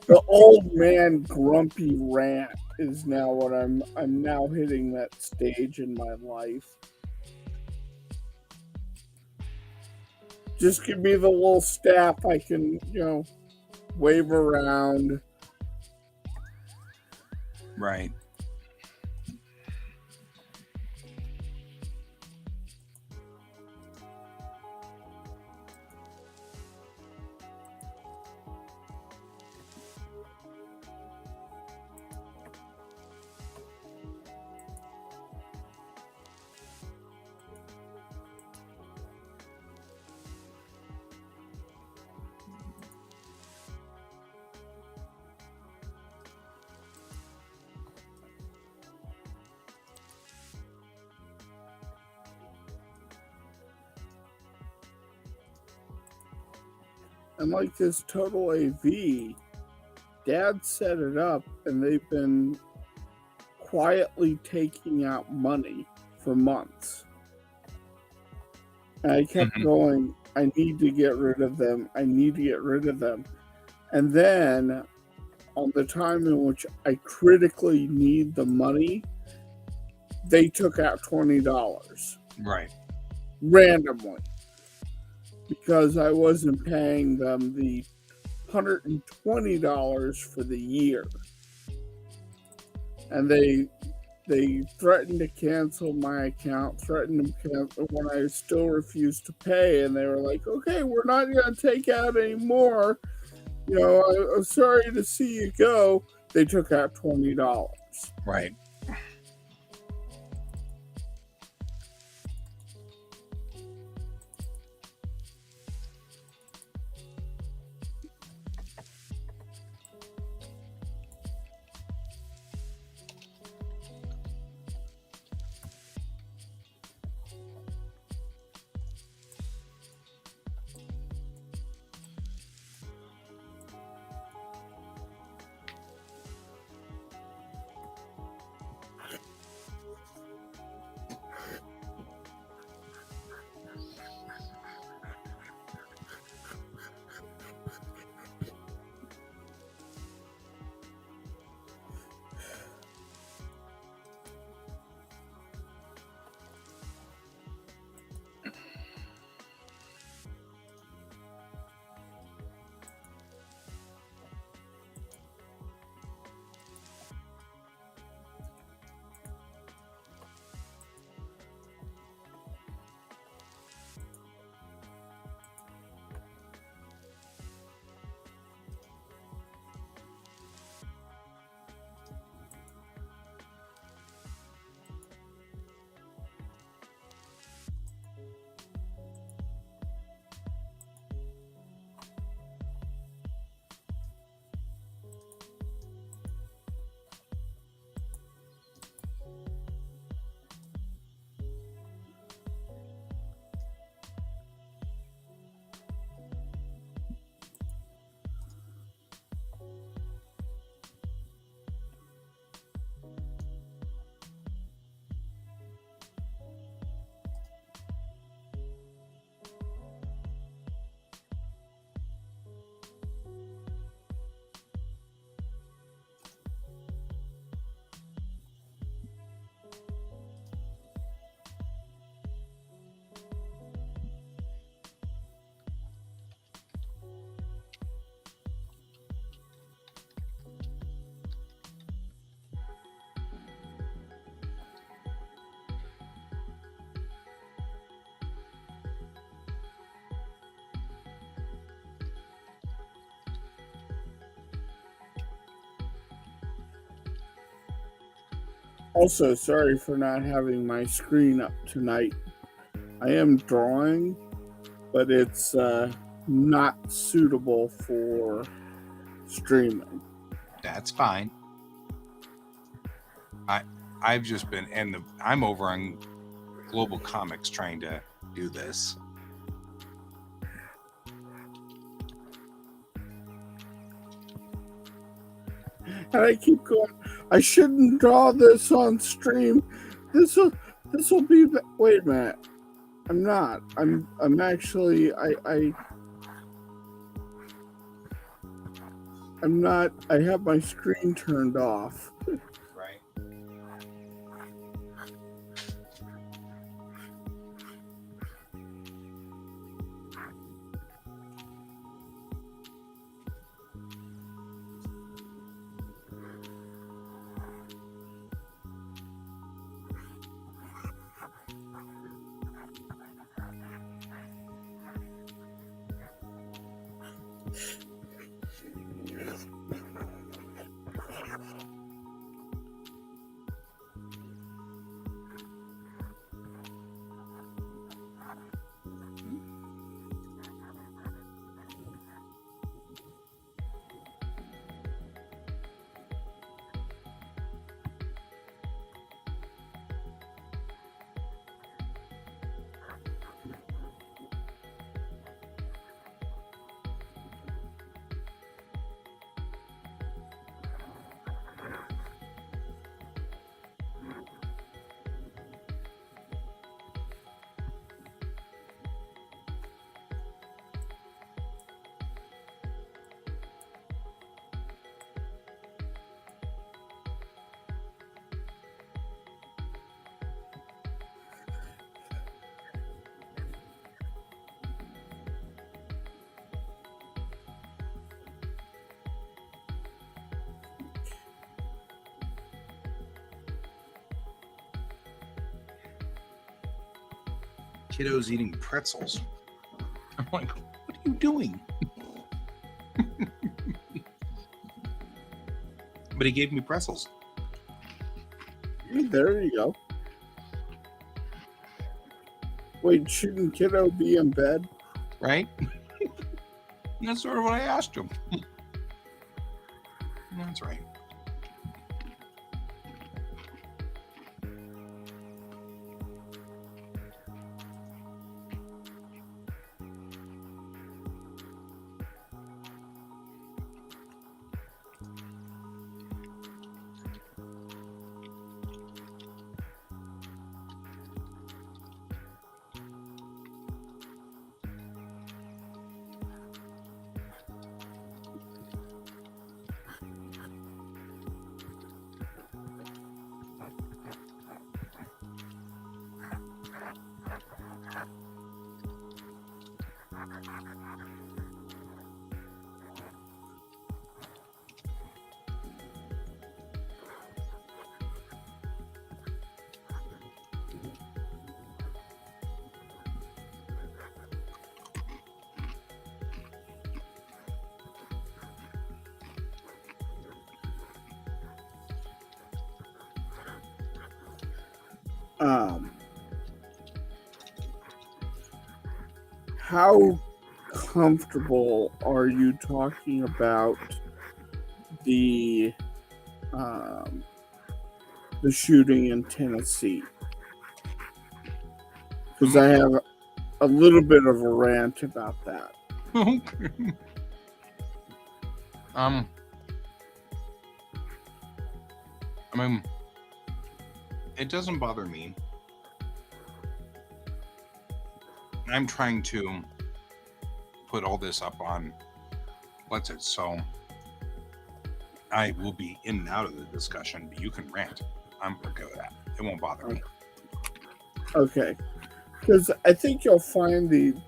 the old man grumpy rant is now what I'm now hitting that stage in my life. Just give me the little staff I can, wave around. Right. And like this Total AV, Dad set it up and they've been quietly taking out money for months. And I kept going, I need to get rid of them. I need to get rid of them. And then on the time in which I critically need the money, they took out $20. Right. Randomly. Because I wasn't paying them the $120 for the year. And they threatened to cancel my account, threatened to cancel when I still refused to pay, and they were like, okay, we're not going to take out any more. I'm sorry to see you go. They took out $20. Right. Also, sorry for not having my screen up tonight. I am drawing, but it's not suitable for streaming. That's fine. I've just been I'm over on Global Comics trying to do this. And I keep going, I shouldn't draw this on stream. This'll be wait a minute. I'm not. I'm actually I'm not. I have my screen turned off. Right. Kiddo's eating pretzels. I'm like, what are you doing? But he gave me pretzels. There you go. Wait, shouldn't Kiddo be in bed? Right? That's sort of what I asked him. That's right. How comfortable are you talking about the shooting in Tennessee? Because I have a little bit of a rant about that. Okay. I mean, it doesn't bother me. I'm trying to put all this up on Let's It, so I will be in and out of the discussion, but you can rant. I'm okay with that. It won't bother me. Okay. Because I think you'll find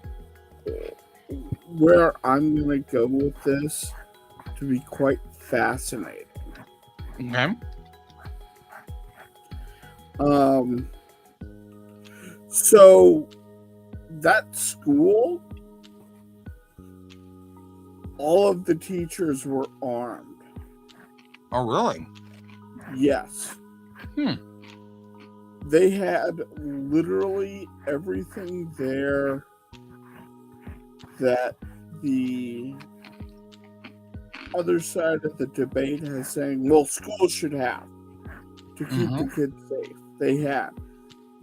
where I'm going to go with this to be quite fascinating. Okay. So that school, all of the teachers were armed. Oh, really? Yes. they had literally everything there that the other side of the debate is saying, well, schools should have to keep the kids safe. They had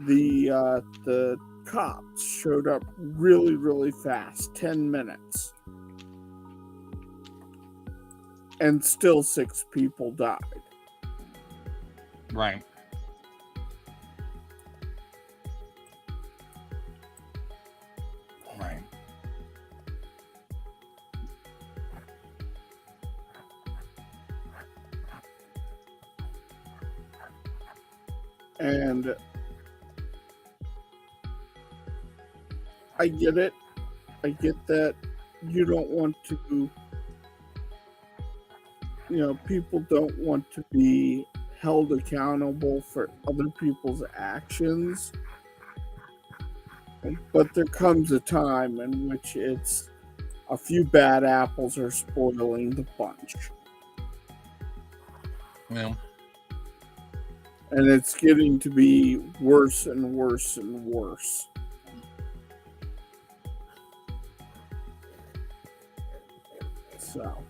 the cops showed up really, really fast, 10 minutes, and still 6 people died. Right. Right. And I get it. I get that you don't want to, people don't want to be held accountable for other people's actions. But there comes a time in which it's a few bad apples are spoiling the bunch. Well, And it's getting to be worse and worse and worse. So,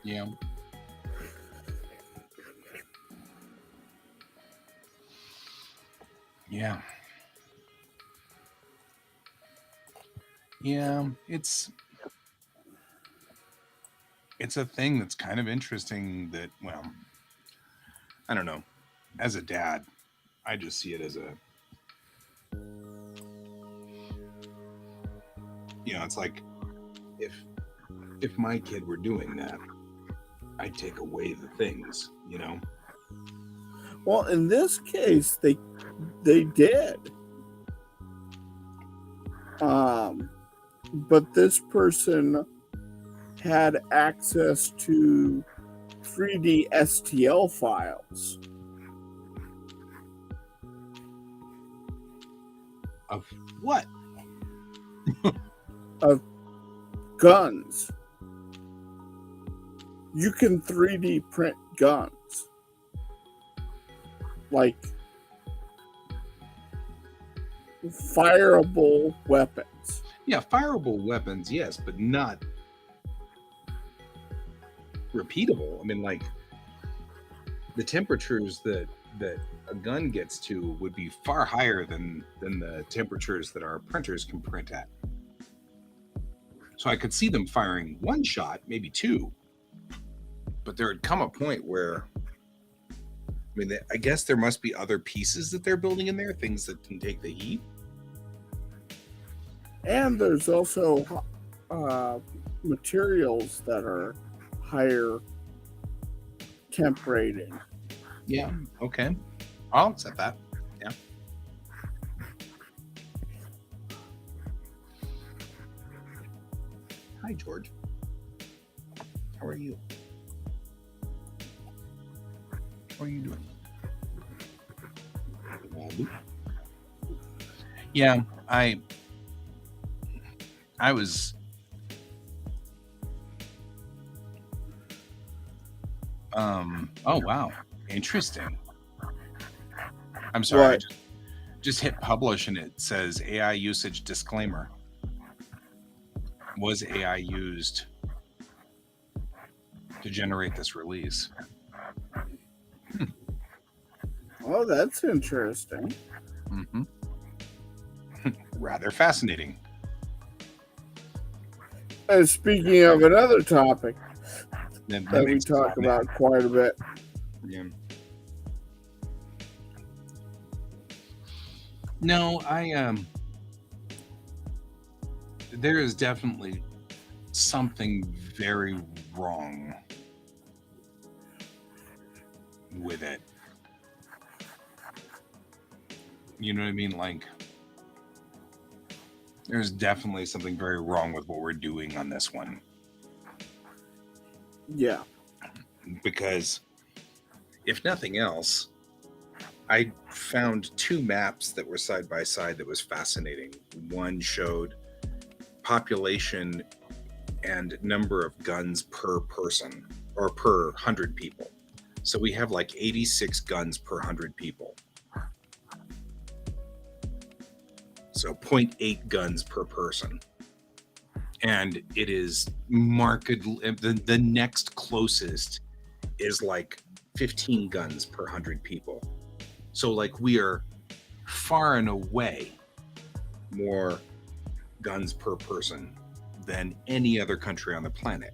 yeah. Yeah. Yeah, it's a thing that's kind of interesting that, well, I don't know. As a dad, I just see it as it's like if my kid were doing that, I'd take away the things, well, in this case, they did. But this person had access to 3D STL files. Of what? Of guns. You can 3D print guns. Like fireable weapons. Yeah, fireable weapons, yes, but not repeatable. I mean, like the temperatures that a gun gets to would be far higher than the temperatures that our printers can print at. So I could see them firing one shot, maybe two, but there would come a point where, I mean, I guess there must be other pieces that they're building in there, things that can take the heat. And there's also materials that are higher temp rating. Yeah, okay. I'll accept that. Yeah. Hi, George. How are you? How are you doing? Yeah, I was oh wow, interesting. I'm sorry, I just hit publish and it says AI usage disclaimer. Was AI used to generate this release? Oh, that's interesting. Mm-hmm. Rather fascinating. And speaking of another topic That that we makes talk sense. about quite a bit, Yeah. No, there is definitely something very wrong with it. You know what I mean? Like, there's definitely something very wrong with what we're doing on this one. yeah. Because if nothing else, I found 2 maps that were side by side that was fascinating. One showed population and number of guns per person or per 100 people. So we have like 86 guns per 100 people. So 0.8 guns per person. And it is markedly, the next closest is like 15 guns per 100 people. So like we are far and away more guns per person than any other country on the planet.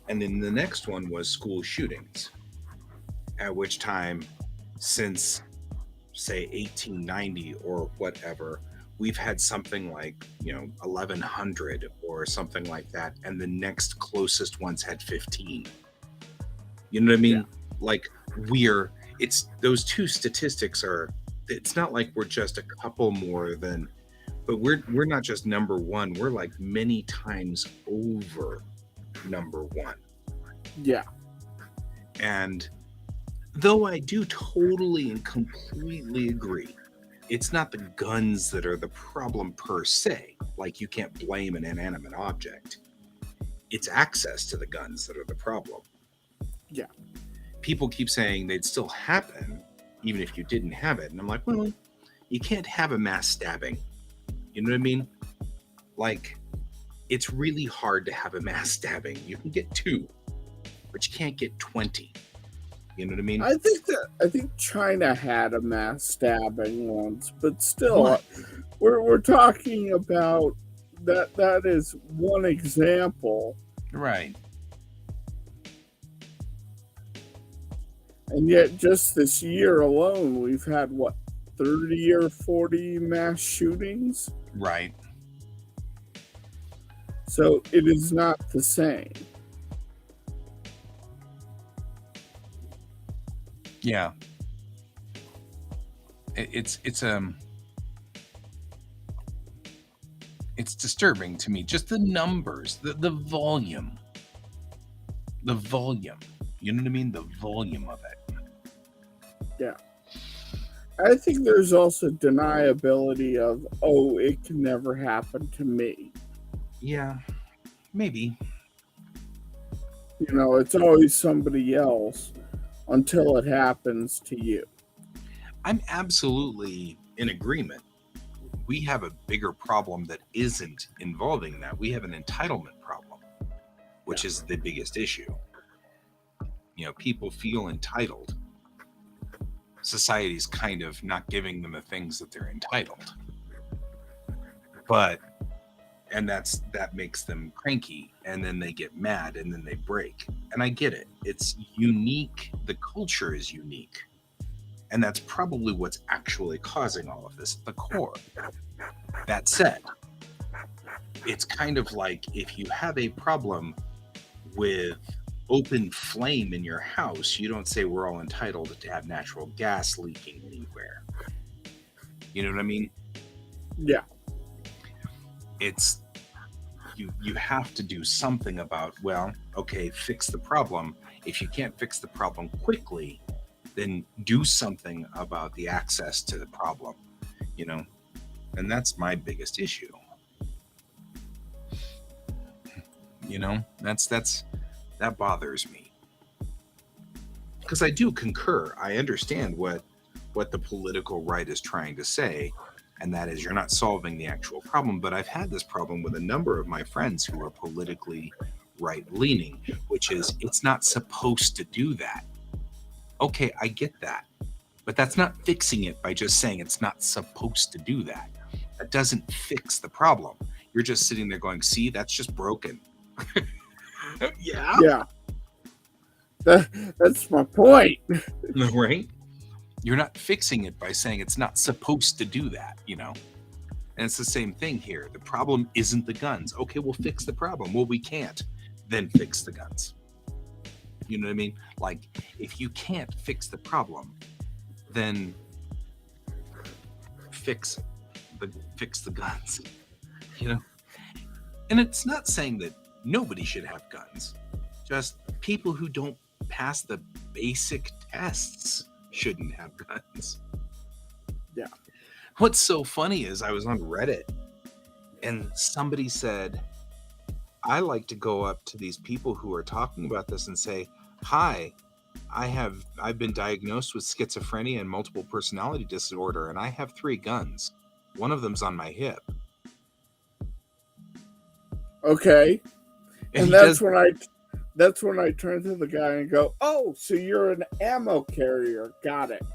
And then the next one was school shootings, at which time, since say 1890 or whatever, we've had something like 1100 or something like that, and the next closest ones had 15. You know what I mean? Yeah. Like it's those two statistics are, it's not like we're just a couple more than, but we're not just number one, we're like many times over number one. Yeah. And though I do totally and completely agree, it's not the guns that are the problem per se. Like, you can't blame an inanimate object. It's access to the guns that are the problem. Yeah. People keep saying they'd still happen even if you didn't have it. And I'm like, well, you can't have a mass stabbing. You know what I mean? Like, it's really hard to have a mass stabbing. You can get 2, but you can't get 20. You know what I mean? I think China had a mass stabbing once, but still, What? we're talking about that. That is one example, Right. and yet just this year alone, we've had what 30 or 40 mass shootings. Right. So it is not the same. Yeah. It's disturbing to me, just the numbers, the volume. You know what I mean? The volume of it. I think there's also deniability of, oh, it can never happen to me. Yeah, maybe. You know, it's always somebody else until it happens to you. I'm absolutely in agreement. We have a bigger problem that isn't involving that. We have an entitlement problem, which is the biggest issue. People feel entitled. Society's kind of not giving them the things that they're entitled. And that makes them cranky, and then they get mad, and then they break. And I get it. It's unique. The culture is unique. And that's probably what's actually causing all of this at the core. That said, it's kind of like if you have a problem with open flame in your house, you don't say we're all entitled to have natural gas leaking anywhere. You know what I mean? Yeah. It's you have to do something about, well, okay, fix the problem. If you can't fix the problem quickly, then do something about the access to the problem, and that's my biggest issue. That bothers me, because I do concur. I understand what the political right is trying to say, and that is you're not solving the actual problem. But I've had this problem with a number of my friends who are politically right-leaning, which is it's not supposed to do that. Okay, I get that, but that's not fixing it by just saying it's not supposed to do that. That doesn't fix the problem. You're just sitting there going, see, that's just broken. Yeah. That's my point. Right? You're not fixing it by saying it's not supposed to do that, And it's the same thing here. The problem isn't the guns. Okay, we'll fix the problem. Well, we can't. Then fix the guns. You know what I mean? Like, if you can't fix the problem, then fix the guns. And it's not saying that nobody should have guns. Just people who don't pass the basic tests shouldn't have guns. Yeah. What's so funny is I was on Reddit and somebody said, I like to go up to these people who are talking about this and say, hi, I've been diagnosed with schizophrenia and multiple personality disorder, and I have 3 guns. One of them's on my hip. Okay. And And he that's does when I turn to the guy and go, "Oh, so you're an ammo carrier. Got it."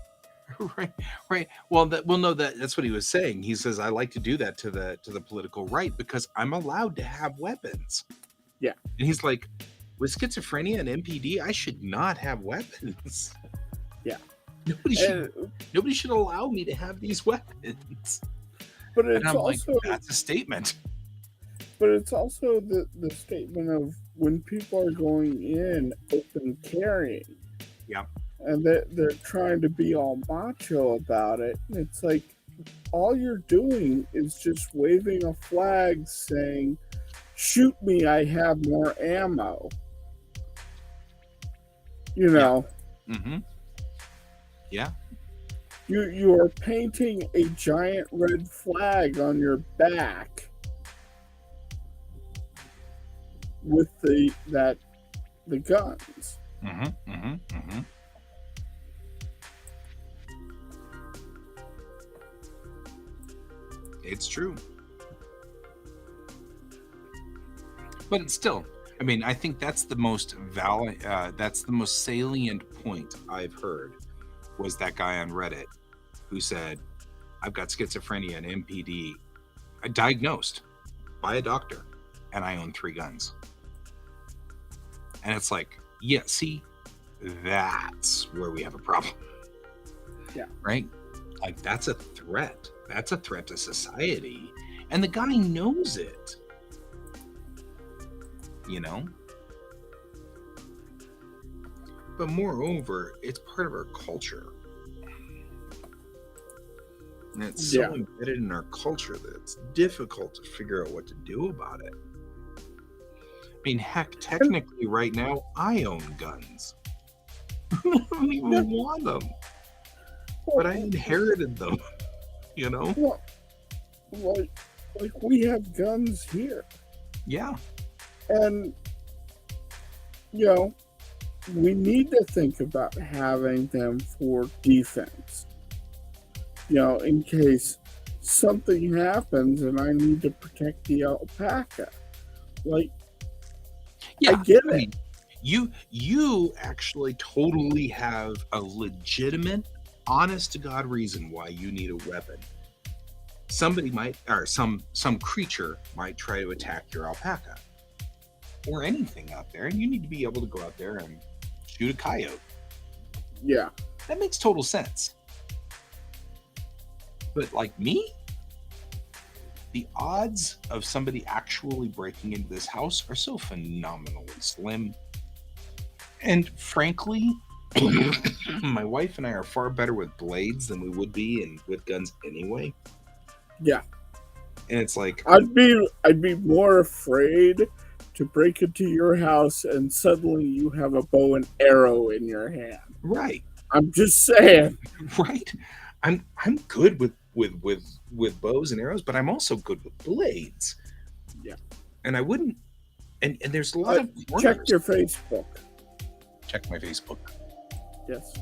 right, right. Well, no, that's what he was saying. He says I like to do that to the political right because I'm allowed to have weapons. Yeah. And he's like, with schizophrenia and MPD, I should not have weapons. Yeah. Nobody should allow me to have these weapons. But And it's I'm also like, that's a statement. but it's also the statement of when people are going in open carrying. Yeah. And they're trying to be all macho about it. And it's like all you're doing is just waving a flag saying, "Shoot me, I have more ammo." You know, Mm-hmm. Yeah. you are painting a giant red flag on your back with the guns. Mm-hmm. Mm-hmm. Mm-hmm. It's true. But it's still, I mean, I think that's the most that's the most salient point I've heard was that guy on Reddit who said, I've got schizophrenia and MPD diagnosed by a doctor, and I own 3 guns. And it's like, yeah, see, that's where we have a problem. Yeah. Right? Like, that's a threat. That's a threat to society. And the guy knows it. You know? But moreover, it's part of our culture. And it's so embedded in our culture that it's difficult to figure out what to do about it. I mean, heck, technically right now, I own guns. I don't even want them. But I inherited them, you know? Well, like we have guns here. Yeah. And, you know, we need to think about having them for defense. You know, in case something happens and I need to protect the alpaca. Like, yeah, I get it. mean, you actually totally have a legitimate, honest to God reason why you need a weapon. Somebody might, or some creature might try to attack your alpaca or anything out there, and you need to be able to go out there and shoot a coyote. Yeah. That makes total sense. But like me, the odds of somebody actually breaking into this house are so phenomenally slim. And frankly, my wife and I are far better with blades than we would be with guns anyway. Yeah. And it's like, I'd be more afraid to break into your house and suddenly you have a bow and arrow in your hand. right, I'm just saying. right. I'm good with bows and arrows, but I'm also good with blades. Yeah. And I wouldn't. And there's a lot of check corners. your Facebook. Check my Facebook. Yes.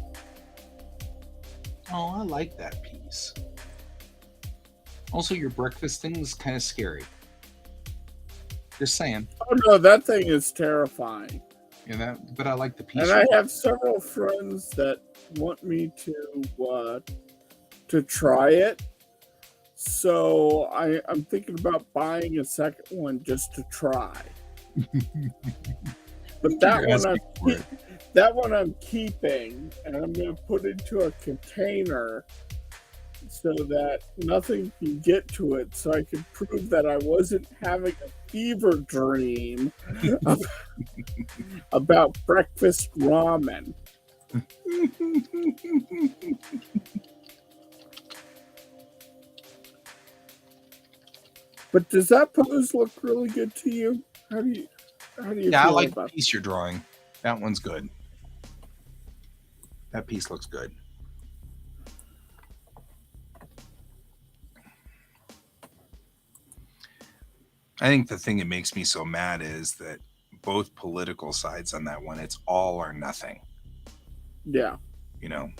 Oh, I like that piece. Also, your breakfast thing is kind of scary. Just saying. Oh no, that thing is terrifying. Yeah, but I like the piece. And I have several friends that want me to try it. So I'm thinking about buying a second one just to try. But that one I'm keeping, and I'm going to put into a container so that nothing can get to it, so I can prove that I wasn't having a fever dream about breakfast ramen. But does that pose look really good to you? How do you Yeah, I feel like the about piece you're drawing. That one's good. That piece looks good. I think the thing that makes me so mad is that both political sides on that one, it's all or nothing. Yeah. you know.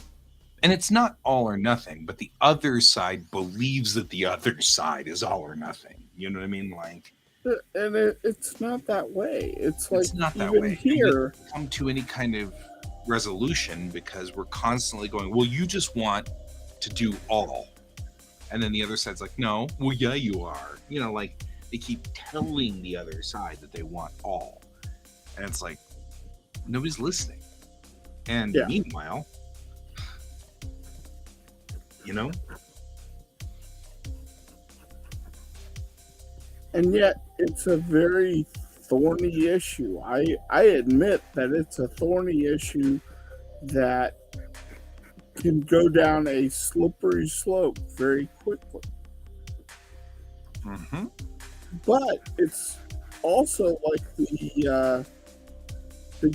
And it's not all or nothing, but the other side believes that the other side is all or nothing. You know what I mean? Like, And it's not that way. It's like, it's not that even way. And we here, don't come to any kind of resolution because we're constantly going, well, you just want to do all. And then the other side's like, no, well, yeah, you are. You know, like, they keep telling the other side that they want all. And it's like, nobody's listening. And Yeah. meanwhile, you know, and yet it's a very thorny issue. I admit that it's a thorny issue that can go down a slippery slope very quickly. mm-hmm. But it's also like the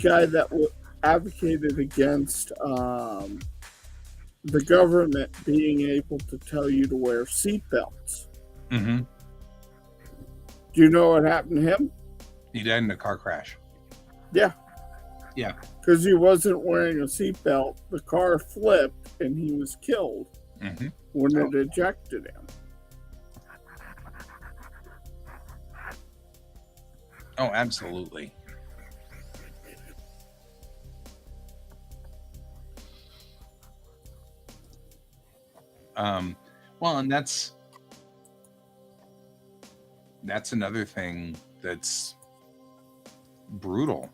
guy that advocated against the government being able to tell you to wear seatbelts. Mm-hmm. Do you know what happened to him? He died in a car crash. Yeah. Yeah. Because he wasn't wearing a seatbelt. The car flipped and he was killed Mm-hmm. when it ejected him. Oh, absolutely. Well, and that's another thing that's brutal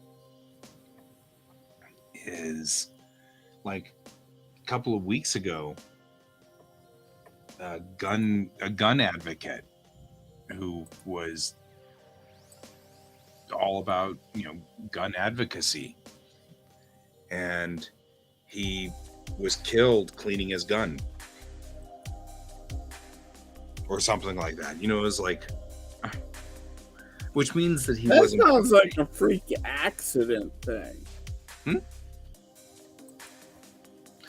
is, like, a couple of weeks ago, a gun advocate who was all about, gun advocacy, and he was killed cleaning his gun or something like that. It was like, which means that he That wasn't. sounds like a freak accident thing.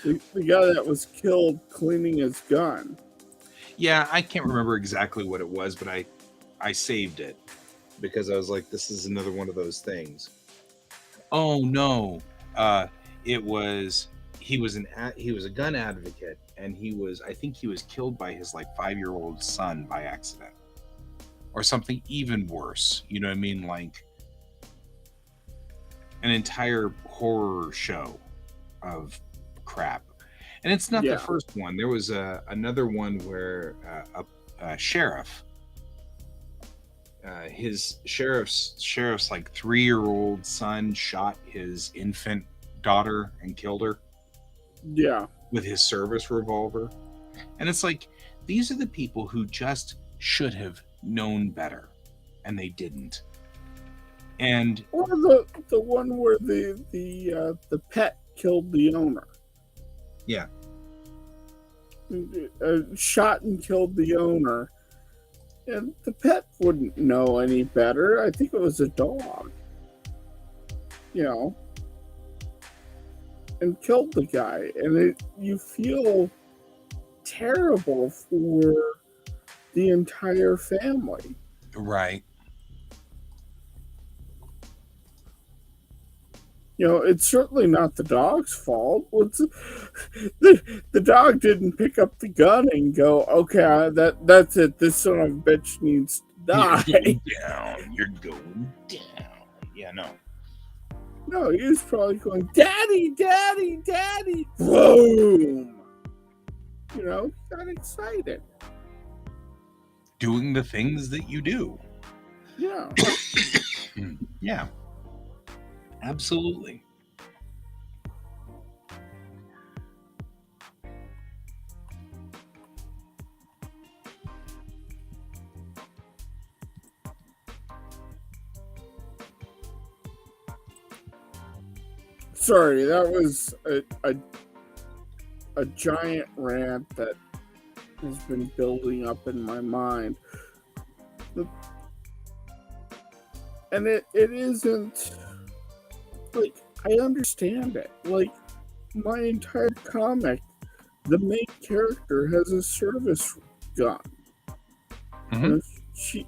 The guy that was killed cleaning his gun. Yeah, I can't remember exactly what it was, but I saved it because I was like, this is another one of those things. Oh no, he was a gun advocate, and I think he was killed by his, like, 5-year-old son by accident, or something even worse. You know what I mean? Like, an entire horror show of crap. And it's not the first one. There was another one where a sheriff, his sheriff's like 3-year-old son shot his infant daughter and killed her. Yeah. With his service revolver. And it's like, these are the people who just should have known better, and they didn't. And or the one where the pet killed the owner. Yeah. Shot and killed the owner, and the pet wouldn't know any better. I think it was a dog, and killed the guy, and you feel terrible for the entire family. Right. It's certainly not the dog's fault. The dog didn't pick up the gun and go, okay, that's it. This son of a bitch needs to die. You're going down. Yeah, no. No, he was probably going, Daddy, Daddy, Daddy. Boom. Got excited. Doing the things that you do. Yeah. Yeah. Absolutely. Sorry, that was a giant rant that has been building up in my mind. And it isn't, like, I understand it. Like, my entire comic, the main character has a service gun. Mm-hmm. She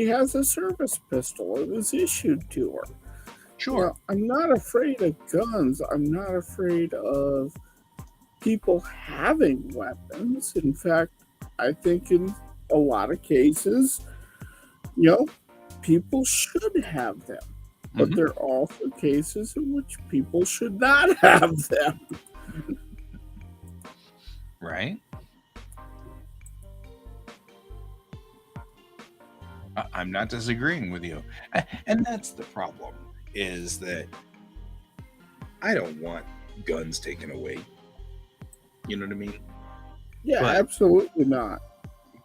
has a service pistol. It was issued to her. Sure. I'm not afraid of guns. I'm not afraid of people having weapons. In fact, I think in a lot of cases, you know, people should have them. But Mhm. there are also cases in which people should not have them. Right? I'm not disagreeing with you. And that's the problem, is that I don't want guns taken away. You know what I mean? Yeah, But- absolutely not.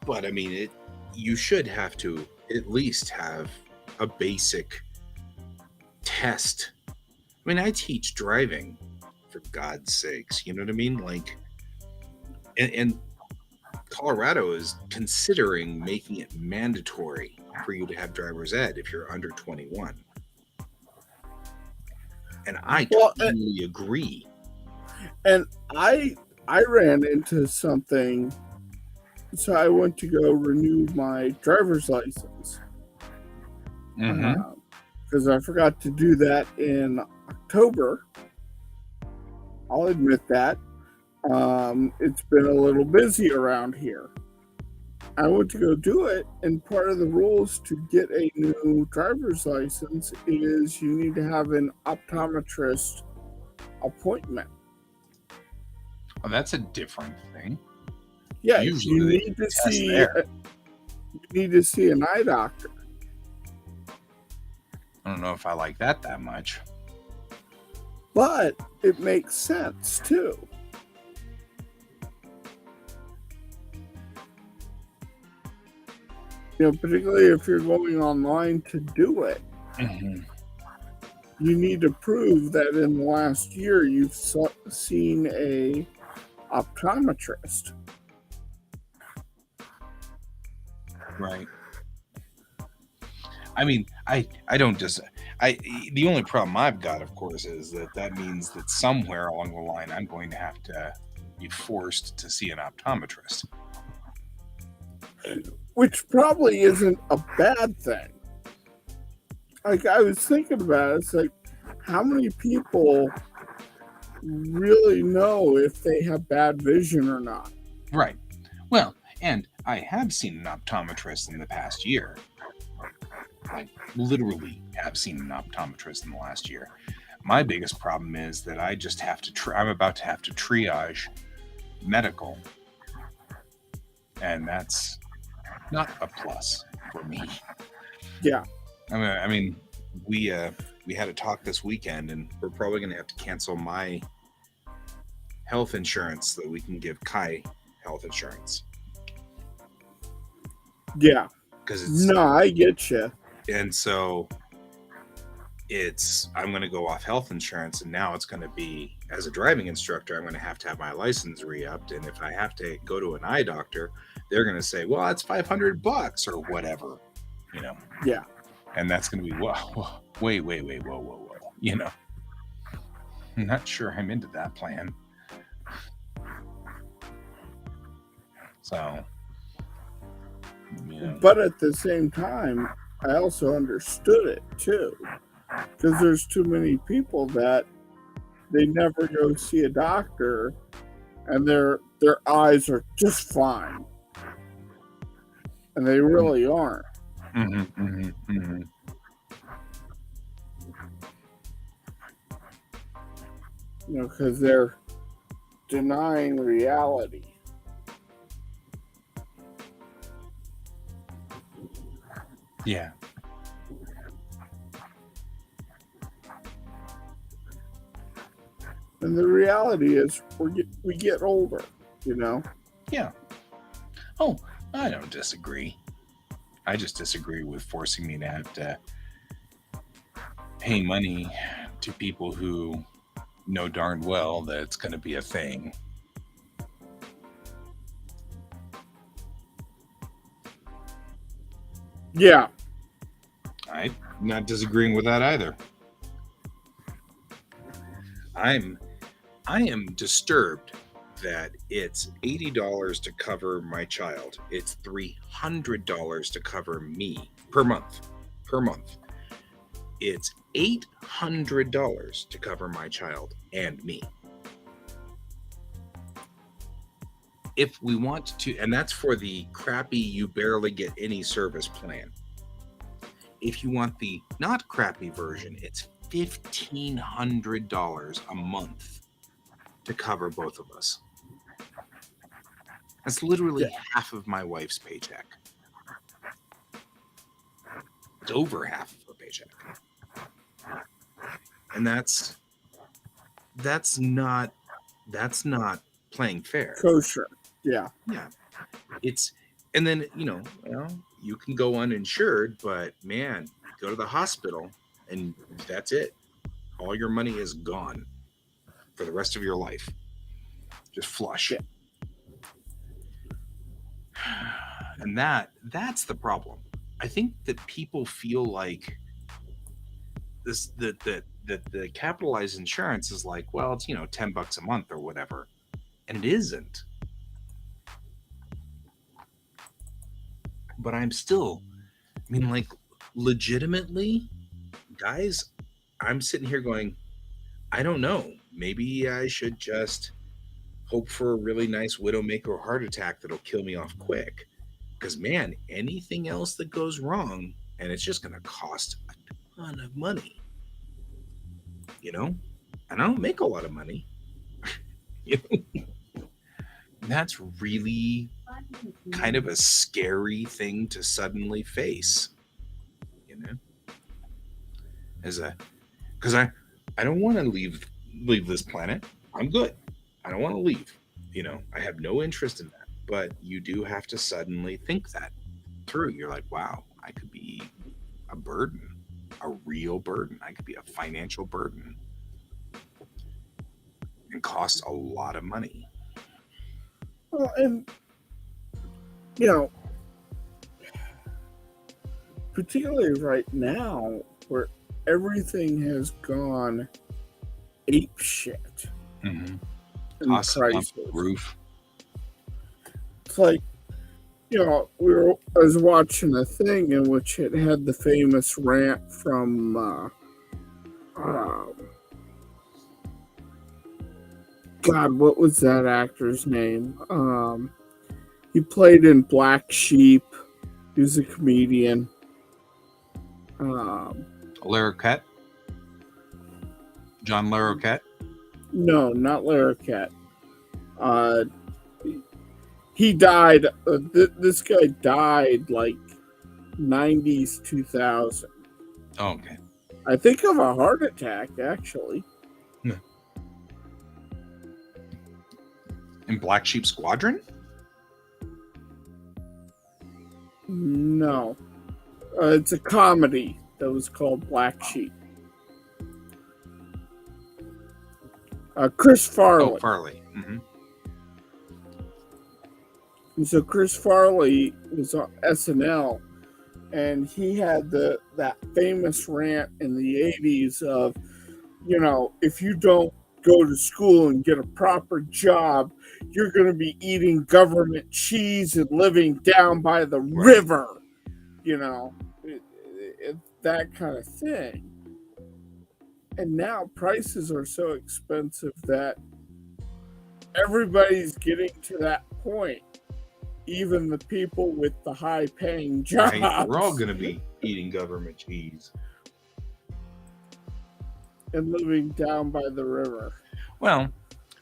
But I mean, you should have to at least have a basic test. I mean, I teach driving, for God's sakes. You know what I mean? Like, and Colorado is considering making it mandatory for you to have driver's ed if you're under 21. And I Well, totally agree. And I ran into something, so I went to go renew my driver's license Mm-hmm. because I forgot to do that in October. I'll admit that. It's been a little busy around here. I went to go do it, and part of the rules to get a new driver's license is you need to have an optometrist appointment. Well, that's a different thing. Yeah, Usually you they need to test see there. you need to see an eye doctor. I don't know if I like that much. But it makes sense too. Particularly if you're going online to do it, Mm-hmm. you need to prove that in the last year you've seen a optometrist. Right. I mean, I don't just the only problem I've got, of course, is that means that somewhere along the line I'm going to have to be forced to see an optometrist. Which probably isn't a bad thing. Like, I was thinking about it, it's like, how many people really know if they have bad vision or not? Right. Well, and I have seen an optometrist in the past year. I literally have seen an optometrist in the last year. My biggest problem is that I just have to I'm about to have to triage medical. And that's not a plus for me. Yeah. I mean, we had a talk this weekend, and we're probably going to have to cancel my health insurance so that we can give Kai health insurance. Yeah. Because it's No, I get you. and so I'm going to go off health insurance, and now it's going to be, as a driving instructor, I'm going to have my license re-upped, and if I have to go to an eye doctor, they're going to say, well, it's $500 or whatever, you know. Yeah. And that's going to be, whoa, wait, whoa, you know. I'm not sure I'm into that plan. So, yeah. But at the same time, I also understood it too. Because there's too many people that they never go see a doctor and their eyes are just fine. And they really aren't. Because they're denying reality. Yeah. And the reality is we get older, Yeah. Oh, I don't disagree. I just disagree with forcing me to have to pay money to people who know darn well that it's going to be a thing. Yeah. I'm not disagreeing with that either. I am disturbed that it's $80 to cover my child. It's $300 to cover me per month. it's $800 to cover my child and me. If we want to, and that's for the crappy, you barely get any service plan. If you want the not crappy version, it's $1,500 a month to cover both of us. That's literally half of my wife's paycheck. It's over half of her paycheck. And that's not playing fair. Kosher. Yeah. Yeah. And then, you can go uninsured, but man, go to the hospital and that's it. All your money is gone for the rest of your life. Just flush. Yeah. And that's the problem. I think that people feel like that the capitalized insurance is like, well, it's $10 a month or whatever. And it isn't. But I'm still, legitimately, guys, I'm sitting here going, I don't know. Maybe I should just hope for a really nice widowmaker heart attack that'll kill me off quick. Because, man, anything else that goes wrong, and it's just going to cost a ton of money. And I don't make a lot of money. That's really kind of a scary thing to suddenly face, because I don't want to leave this planet. I'm good. I don't want to leave. I have no interest in that. But you do have to suddenly think that through. You're like, wow, I could be a burden, a real burden. I could be a financial burden and cost a lot of money. Well, and particularly right now, where everything has gone ape shit. Mm-hmm. Cost off the roof. It's like, I was watching a thing in which it had the famous rant from God, what was that actor's name? He played in Black Sheep. He was a comedian. Larroquette? John Larroquette? No, not Larroquette. He died. This guy died like 90s, 2000. Oh, okay. I think of a heart attack, actually. No. In Black Sheep Squadron? No. It's a comedy that was called Black Sheep. Chris Farley. Oh, Farley. Mm-hmm. And so Chris Farley was on SNL, and he had that famous rant in the 80s of, if you don't go to school and get a proper job, you're going to be eating government cheese and living down by the river, that kind of thing. And now prices are so expensive that everybody's getting to that point. Even the people with the high-paying jobs. Right. We're all going to be eating government cheese. And living down by the river. Well,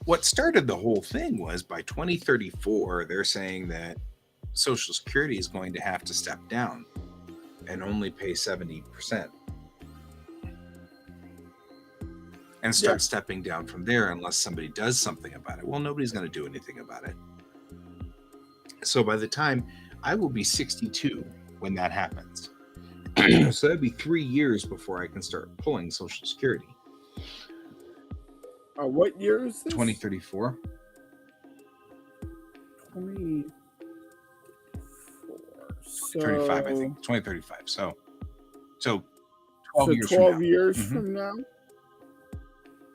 what started the whole thing was by 2034, they're saying that Social Security is going to have to step down and only pay 70%. And start stepping down from there unless somebody does something about it. Well, nobody's going to do anything about it. So by the time I will be 62 when that happens. So that'd be 3 years before I can start pulling Social Security. What year is this? 2034. 24. So, 35, I think. 2035. So 12 years 12 from now. years Mm-hmm. from now?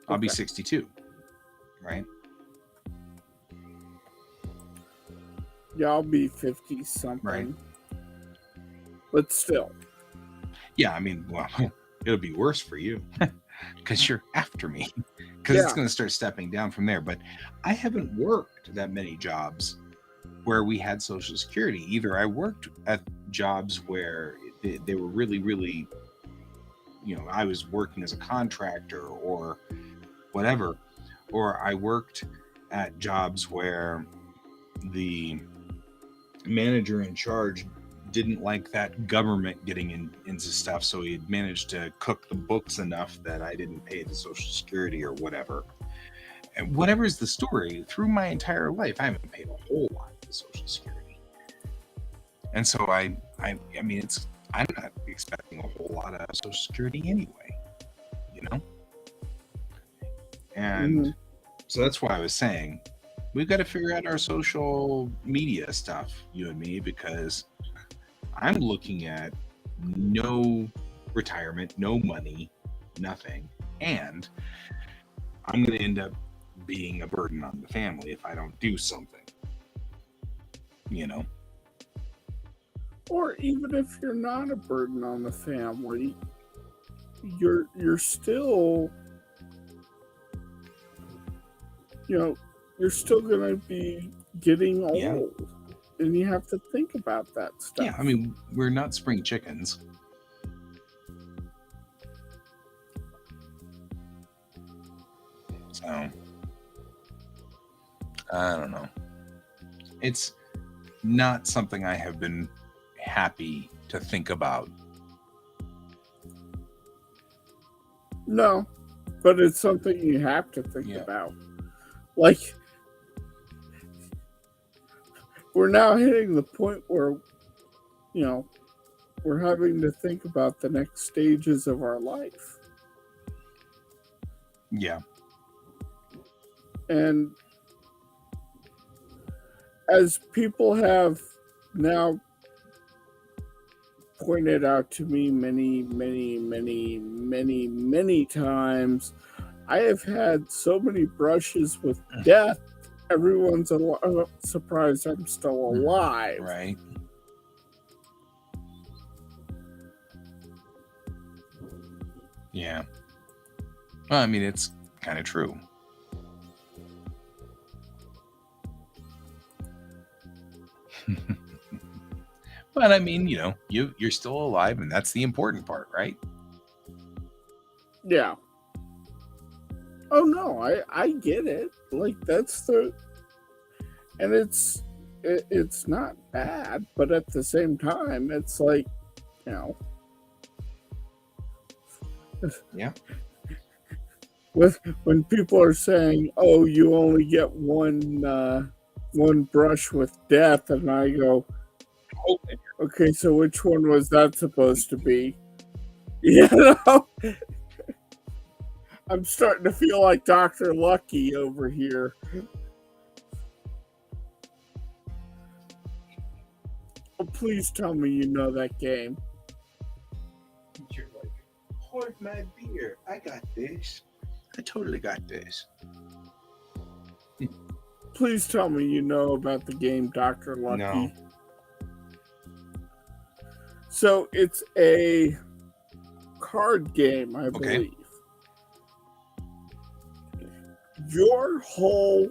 I'll be 62. Right? Yeah, I'll be 50 something. Right. But still. Yeah, I mean, well, It'll be worse for you because you're after me, because it's Yeah. going to start stepping down from there. But I haven't worked that many jobs where we had Social Security. Either I worked at jobs where they were really, really, I was working as a contractor or whatever, or I worked at jobs where the manager in charge didn't like that government getting into stuff, so he had managed to cook the books enough that I didn't pay the Social Security or whatever. And whatever's the story, through my entire life, I haven't paid a whole lot of Social Security. And so I mean, I'm not expecting a whole lot of Social Security anyway, And so that's why I was saying we've got to figure out our social media stuff, you and me, because I'm looking at no retirement, no money, nothing. And I'm going to end up being a burden on the family if I don't do something, Or even if you're not a burden on the family, you're still, you're still going to be getting old. Yeah. And you have to think about that stuff. Yeah, I mean, we're not spring chickens. So, I don't know. It's not something I have been happy to think about. No, but it's something you have to think Yeah. about. Like, we're now hitting the point where, we're having to think about the next stages of our life. Yeah. And as people have now pointed out to me many, many, many, many, many times, I have had so many brushes with death. Everyone's surprised I'm still alive. Right. Yeah. Well, I mean, it's kind of true. But I mean, you're still alive, and that's the important part, right? Yeah. Oh no, I get it. Like, that's and it's not bad, but at the same time, it's like, Yeah. When people are saying, "Oh, you only get one brush with death," and I go, "Okay, so which one was that supposed to be?" I'm starting to feel like Dr. Lucky over here. Oh, please tell me you know that game. You're like, hold my beer. I got this. I totally got this. Please tell me you know about the game Dr. Lucky. No. So it's a card game, I believe. Your whole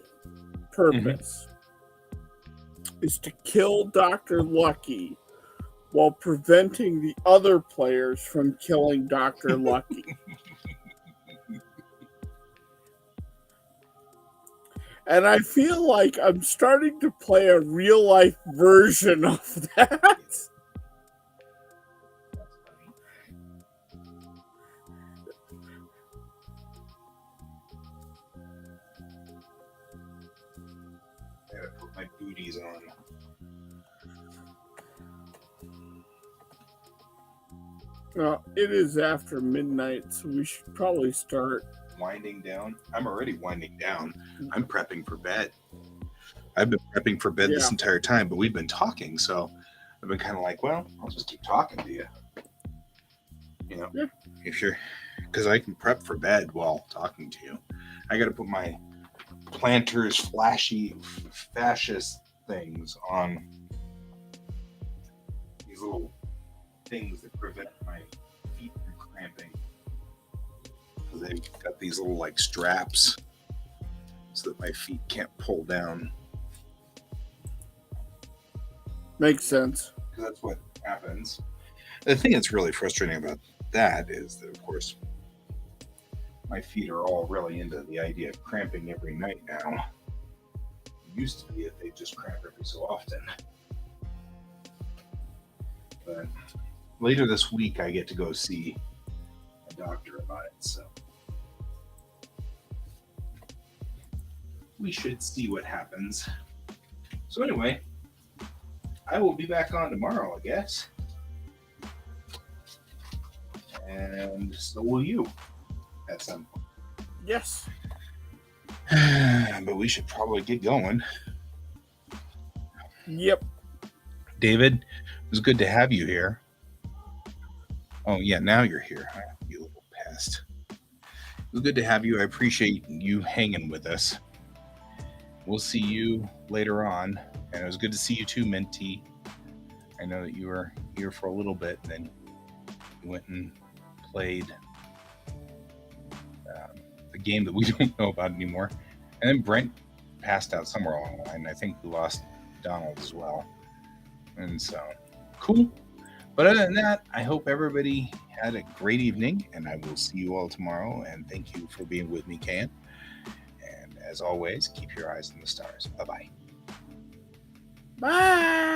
purpose is to kill Dr. Lucky while preventing the other players from killing Dr. Lucky. And I feel like I'm starting to play a real life version of that. I gotta put my booties on. Well, it is after midnight, so we should probably start. Winding down. I'm already winding down. I'm prepping for bed. I've been prepping for bed this entire time, but we've been talking, so I've been kind of like, well, I'll just keep talking to you. If you're, because I can prep for bed while talking to you. I got to put my planter's flashy fascist things on, these little things that prevent my feet from cramping. They've got these little like straps so that my feet can't pull down. Makes sense. Because that's what happens. The thing that's really frustrating about that is that, of course, my feet are all really into the idea of cramping every night now. It used to be that they just cramp every so often. But later this week, I get to go see a doctor about it, so we should see what happens. So anyway, I will be back on tomorrow, I guess. And so will you at some point. Yes. But we should probably get going. Yep. David, it was good to have you here. Oh, yeah, now you're here, huh? You little pest. It was good to have you. I appreciate you hanging with us. We'll see you later on. And it was good to see you too, Minty. I know that you were here for a little bit, and then you went and played a game that we don't know about anymore. And then Brent passed out somewhere along the line. I think we lost Donald as well. And so, cool. But other than that, I hope everybody had a great evening, and I will see you all tomorrow. And thank you for being with me, Ken. And as always, keep your eyes on the stars. Bye-bye. Bye.